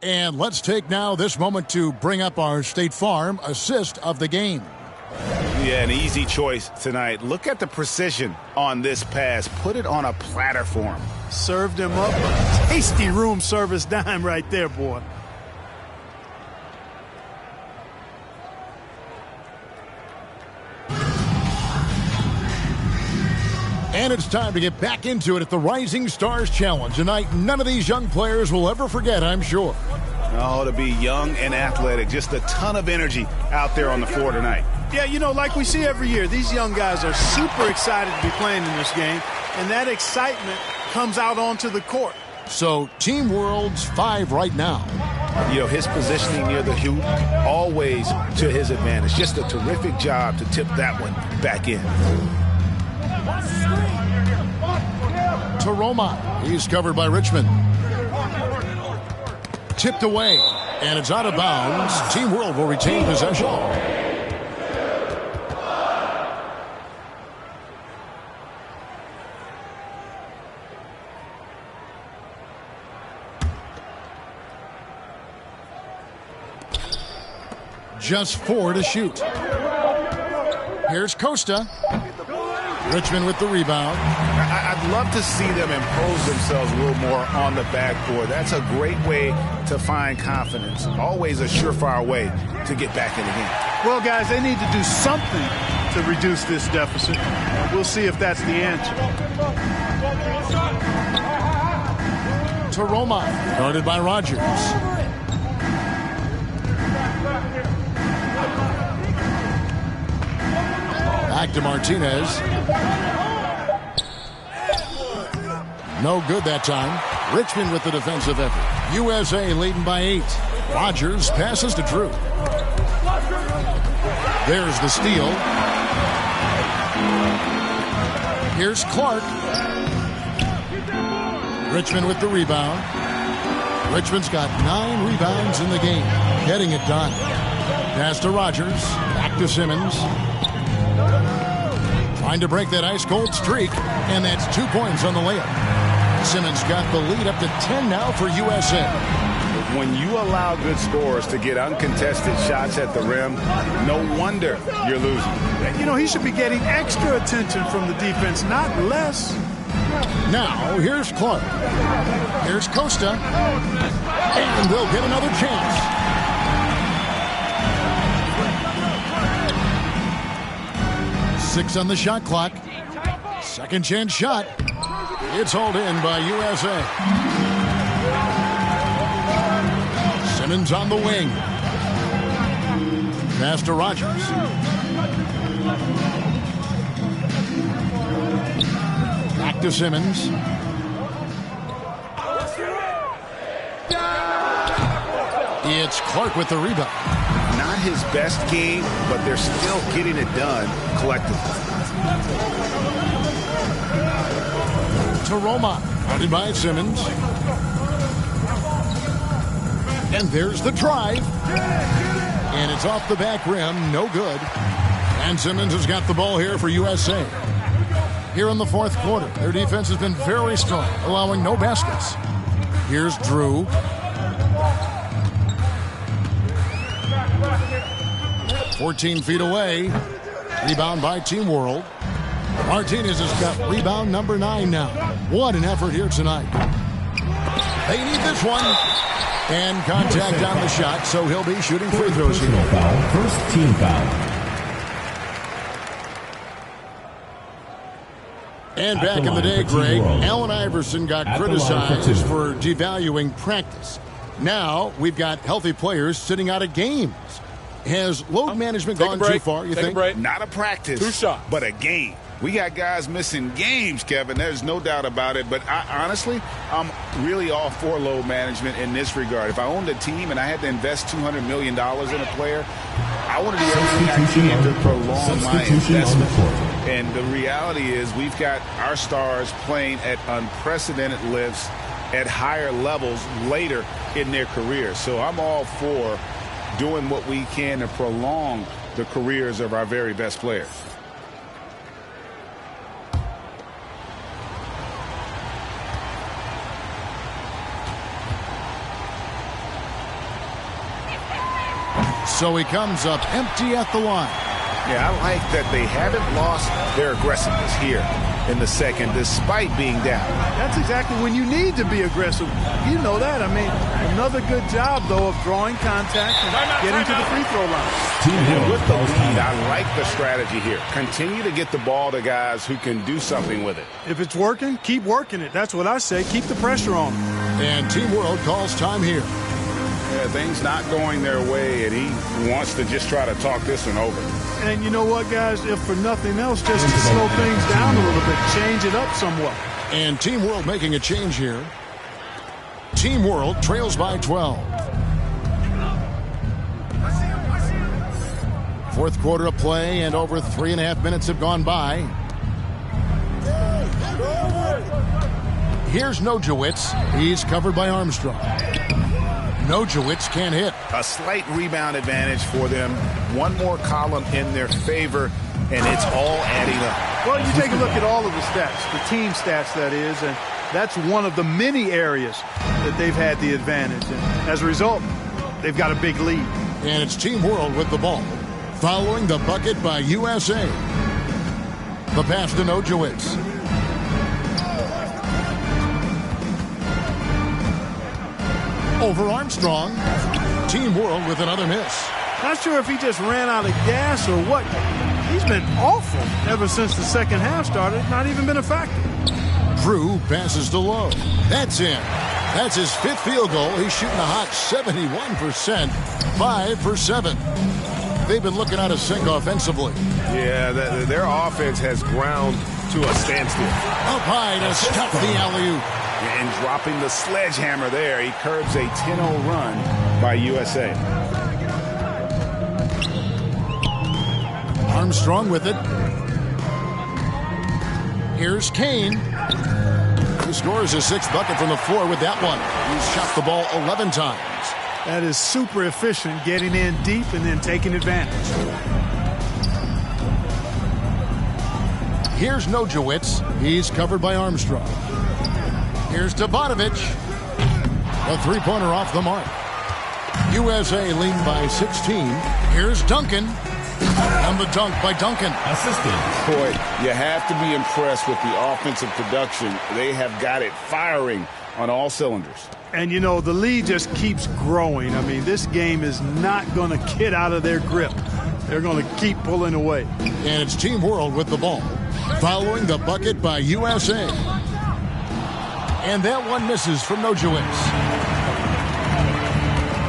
And let's take now this moment to bring up our State Farm assist of the game. Yeah, an easy choice tonight. Look at the precision on this pass. Put it on a platter for him. Served him up a tasty room service dime right there, boy. And it's time to get back into it at the Rising Stars Challenge. Tonight, none of these young players will ever forget, I'm sure. Oh, to be young and athletic. Just a ton of energy out there on the floor tonight. Yeah, you know, like we see every year, these young guys are super excited to be playing in this game, and that excitement comes out onto the court. So, Team World's 5 right now. You know, his positioning near the hoop, always to his advantage. Just a terrific job to tip that one back in. To Roma. He's covered by Richmond. Tipped away, and it's out of bounds. Team World will retain possession. Just 4 to shoot. Here's Costa. Richmond with the rebound. I'd love to see them impose themselves a little more on the backboard. That's a great way to find confidence. Always a surefire way to get back in the game. Well, guys, they need to do something to reduce this deficit. We'll see if that's the answer. To Roma. Guarded by Rogers. Back to Martinez. No good that time. Richmond with the defensive effort. USA leading by 8. Rogers passes to Drew. There's the steal. Here's Clark. Richmond with the rebound. Richmond's got 9 rebounds in the game. Getting it done. Pass to Rogers. Back to Simmons. Trying to break that ice-cold streak, and that's 2 points on the layup. Simmons got the lead up to 10 now for USA. When you allow good scorers to get uncontested shots at the rim, no wonder you're losing. You know, he should be getting extra attention from the defense, not less. Now, here's Clark. Here's Costa. And they'll get another chance. Six on the shot clock. Second chance shot. It's hauled in by USA. Simmons on the wing. Pass to Rogers. Back to Simmons. It's Clark with the rebound. Not his best game, but they're still getting it done collectively. To Roma, guarded by Simmons. And there's the drive. And it's off the back rim, no good. And Simmons has got the ball here for USA. Here in the fourth quarter, their defense has been very strong, allowing no baskets. Here's Drew. "14 feet away. Rebound by Team World. Martinez has got rebound number 9 now. What an effort here tonight. They need this one. And contact on the shot, so he'll be shooting free throws here. Foul. First team foul. And back in the day, Greg, Allen Iverson got criticized for devaluing practice. Now we've got healthy players sitting out of games. Has load management gone too far, you think? Not a practice, 2 shots, but a game. We got guys missing games, Kevin. There's no doubt about it. But honestly, I'm really all for load management in this regard. If I owned a team and I had to invest $200 million in a player, I want to do everything I can to prolong my investment. And the reality is we've got our stars playing at unprecedented lifts at higher levels later in their career. So I'm all for doing what we can to prolong the careers of our very best players. So he comes up empty at the line. Yeah, I like that they haven't lost their aggressiveness here in the second, despite being down. That's exactly when you need to be aggressive. You know that. I mean, another good job, though, of drawing contact and getting to the free throw line. And with the lead, I like the strategy here. Continue to get the ball to guys who can do something with it. If it's working, keep working it. That's what I say. Keep the pressure on them. And Team World calls time here. Yeah, things not going their way, and he wants to just try to talk this one over. And you know what, guys? If for nothing else, just to slow things down a little bit, change it up somewhat. And Team World making a change here. Team World trails by 12. Fourth quarter of play, and over 3.5 minutes have gone by. Here's Nojewicz. He's covered by Armstrong. Nojewicz can't hit. A slight rebound advantage for them. One more column in their favor, and it's all adding up. Well, you take a look at all of the stats, the team stats, that is, and that's one of the many areas that they've had the advantage. And as a result, they've got a big lead. And it's Team World with the ball. Following the bucket by USA. The pass to Nojewicz. Over Armstrong. Team World with another miss. Not sure if he just ran out of gas or what. He's been awful ever since the second half started. Not even been a factor. Drew passes to Lowe. That's in. That's his 5th field goal. He's shooting a hot 71%. 5 for 7. They've been looking out of sync offensively. Yeah, their offense has ground to a standstill. Up high to stop the alley-oop. And dropping the sledgehammer there, he curbs a 10-0 run by USA. Armstrong with it. Here's Kane. He scores his 6th bucket from the floor with that one. He's shot the ball 11 times. That is super efficient, getting in deep and then taking advantage. Here's Nojewicz. He's covered by Armstrong. Here's Tabatovic. A 3-pointer off the mark. USA lead by 16. Here's Duncan. And the dunk by Duncan. Assistant. Boy, you have to be impressed with the offensive production. They have got it firing on all cylinders. And, you know, the lead just keeps growing. I mean, this game is not going to get out of their grip. They're going to keep pulling away. And it's Team World with the ball. Following the bucket by USA. And that one misses from Nojewicz.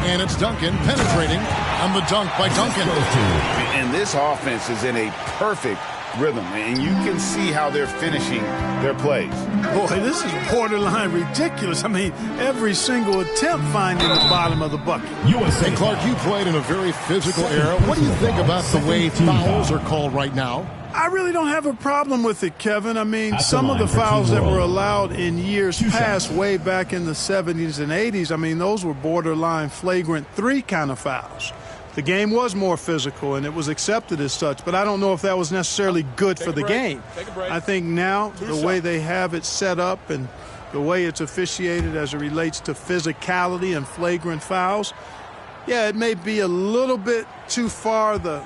And it's Duncan penetrating on the dunk by Duncan. And this offense is in a perfect rhythm, and you can see how they're finishing their plays. Boy, this is borderline ridiculous. I mean, every single attempt finding the bottom of the bucket. And Clark, you played in a very physical era. What do you think about the way fouls are called right now? I really don't have a problem with it, Kevin. I mean, some of the fouls that were allowed in years past, way back in the 70s and 80s, I mean, those were borderline flagrant 3 kind of fouls. The game was more physical, and it was accepted as such, but I don't know if that was necessarily good for the game. I think now, the way they have it set up and the way it's officiated as it relates to physicality and flagrant fouls, yeah, it may be a little bit too far the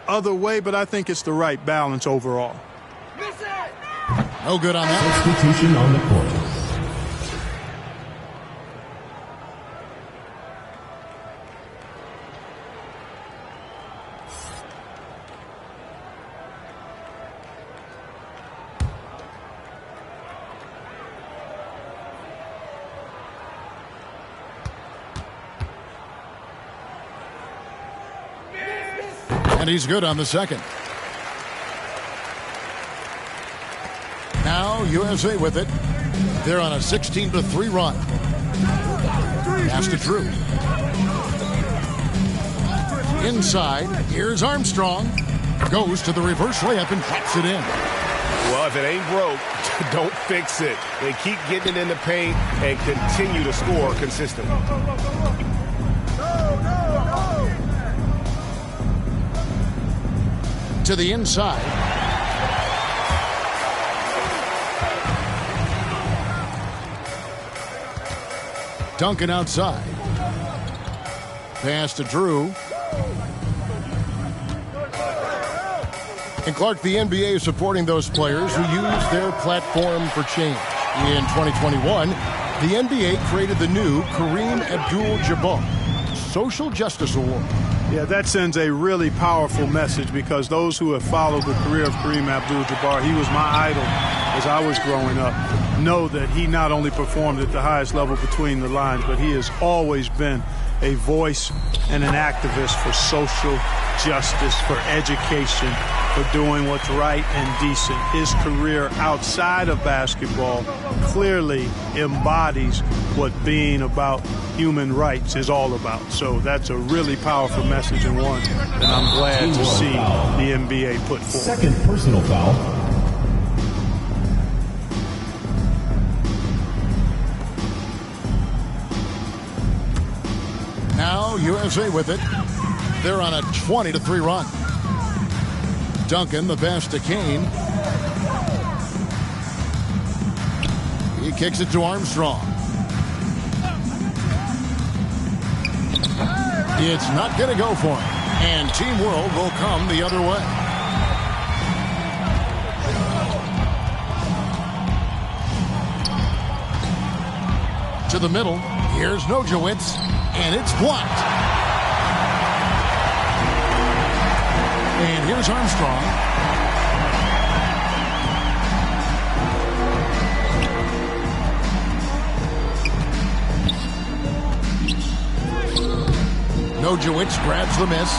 other way, but I think it's the right balance overall. No good on that. Substitution on the court. And he's good on the second. Now USA with it. They're on a 16-3 run. Pass to Drew. Inside, here's Armstrong. Goes to the reverse layup and drops it in. Well, if it ain't broke, don't fix it. They keep getting it in the paint and continue to score consistently. To the inside. Duncan outside. Pass to Drew. And Clark, the NBA is supporting those players who use their platform for change. In 2021, the NBA created the new Kareem Abdul-Jabbar Social Justice Award. Yeah, that sends a really powerful message because those who have followed the career of Kareem Abdul-Jabbar, he was my idol as I was growing up, know that he not only performed at the highest level between the lines, but he has always been a voice and an activist for social justice, for education, for doing what's right and decent. His career outside of basketball clearly embodies what being about human rights is all about. So that's a really powerful message and one that I'm glad to see the NBA put forward. Second personal foul. Now USA with it. They're on a 20-3 run. Duncan, the pass to Kane. He kicks it to Armstrong. It's not going to go for him. And Team World will come the other way. To the middle. Here's Nojewicz. And it's blocked. And here's Armstrong. Nojewicz grabs the miss.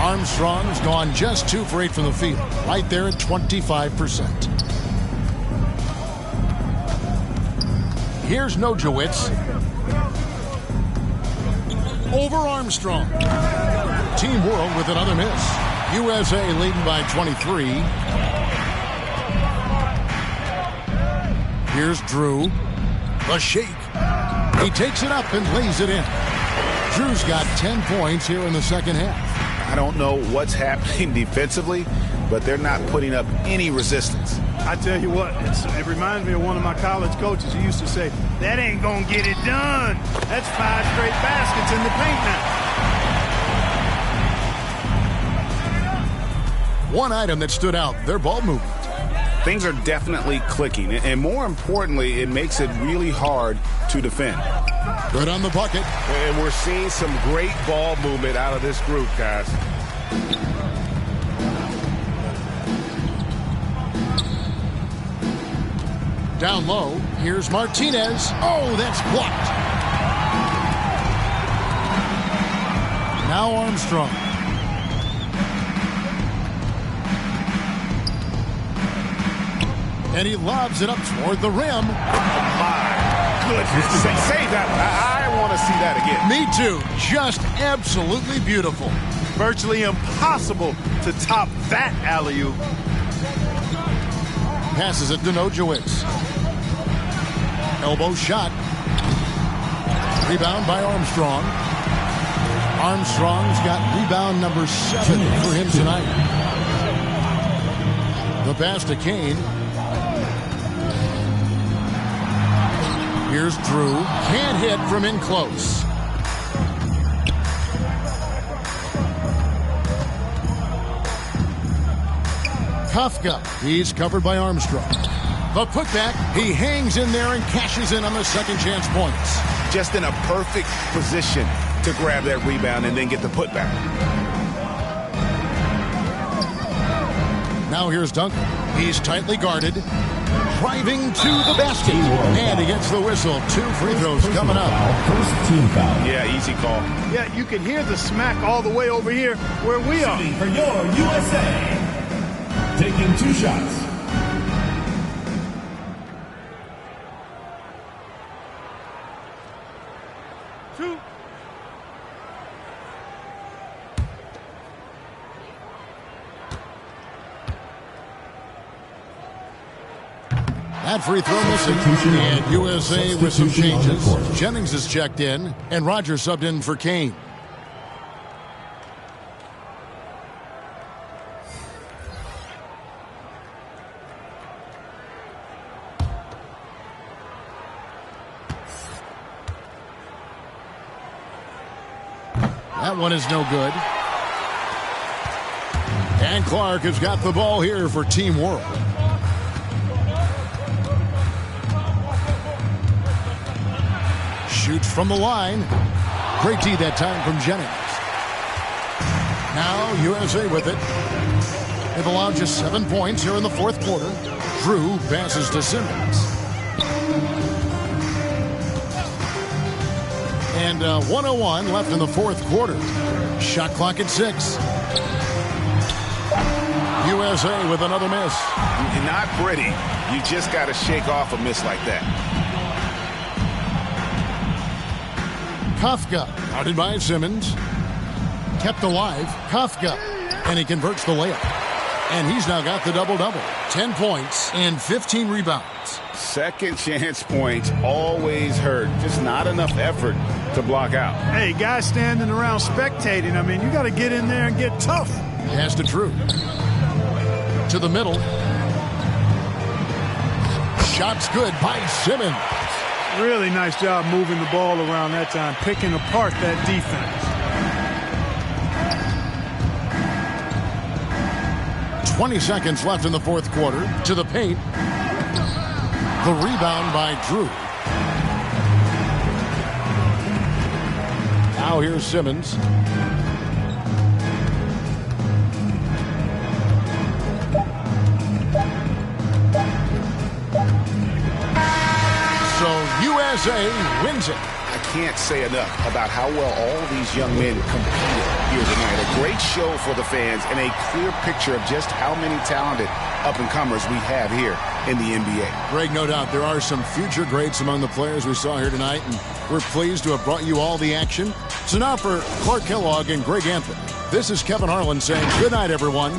Armstrong's gone just 2 for 8 from the field. Right there at 25%. Here's Nojewicz. Over Armstrong. Team World with another miss. USA leading by 23. Here's Drew. The shake. He takes it up and lays it in. Drew's got 10 points here in the second half. I don't know what's happening defensively, but they're not putting up any resistance. I tell you what, it reminds me of one of my college coaches who used to say, that ain't gonna get it done. That's 5 straight baskets in the paint now. One item that stood out, their ball movement. Things are definitely clicking, and more importantly, it makes it really hard to defend. Good on the bucket. And we're seeing some great ball movement out of this group, guys. Down low, here's Martinez. Oh, that's blocked. Now Armstrong. And he lobs it up toward the rim. Goodness, save that one. I want to see that again. Me too. Just absolutely beautiful. Virtually impossible to top that alley-oop. Passes it to Nojewicz. Elbow shot. Rebound by Armstrong. Armstrong's got rebound number 7 for him tonight. The pass to Kane. Here's Drew. Can't hit from in close. Kafka. He's covered by Armstrong. The putback. He hangs in there and cashes in on the second chance points. Just in a perfect position to grab that rebound and then get the putback. Now here's Duncan. He's tightly guarded. Driving to the basket. And he gets the whistle. 2 free throws coming up. First team foul. Yeah, easy call. Yeah, you can hear the smack all the way over here where we are. For your USA. Taking 2 shots. That free throw missing. And USA with some changes. Jennings is checked in, and Rogers subbed in for Kane. That one is no good. And Clark has got the ball here for Team World. Shoots from the line. Great D that time from Jennings. Now USA with it. They've allowed just 7 points here in the fourth quarter. Drew passes to Simmons. And 1:01 left in the fourth quarter. Shot clock at 6. USA with another miss. Not pretty. You just got to shake off a miss like that. Kafka, guarded by Simmons. Kept alive. Kafka. And he converts the layup. And he's now got the double-double. 10 points and 15 rebounds. Second chance points always hurt. Just not enough effort to block out. Hey, guys standing around spectating. I mean, you got to get in there and get tough. Pass to Drew. To the middle. Shot's good by Simmons. Really nice job moving the ball around that time, picking apart that defense. 20 seconds left in the fourth quarter. To the paint. The rebound by Drew. Now here's Simmons. So USA wins it. I can't say enough about how well all these young men competed here tonight. A great show for the fans and a clear picture of just how many talented up-and-comers we have here in the NBA. Greg, no doubt there are some future greats among the players we saw here tonight, and we're pleased to have brought you all the action. So now for Clark Kellogg and Greg Anthony, this is Kevin Harlan saying good night, everyone.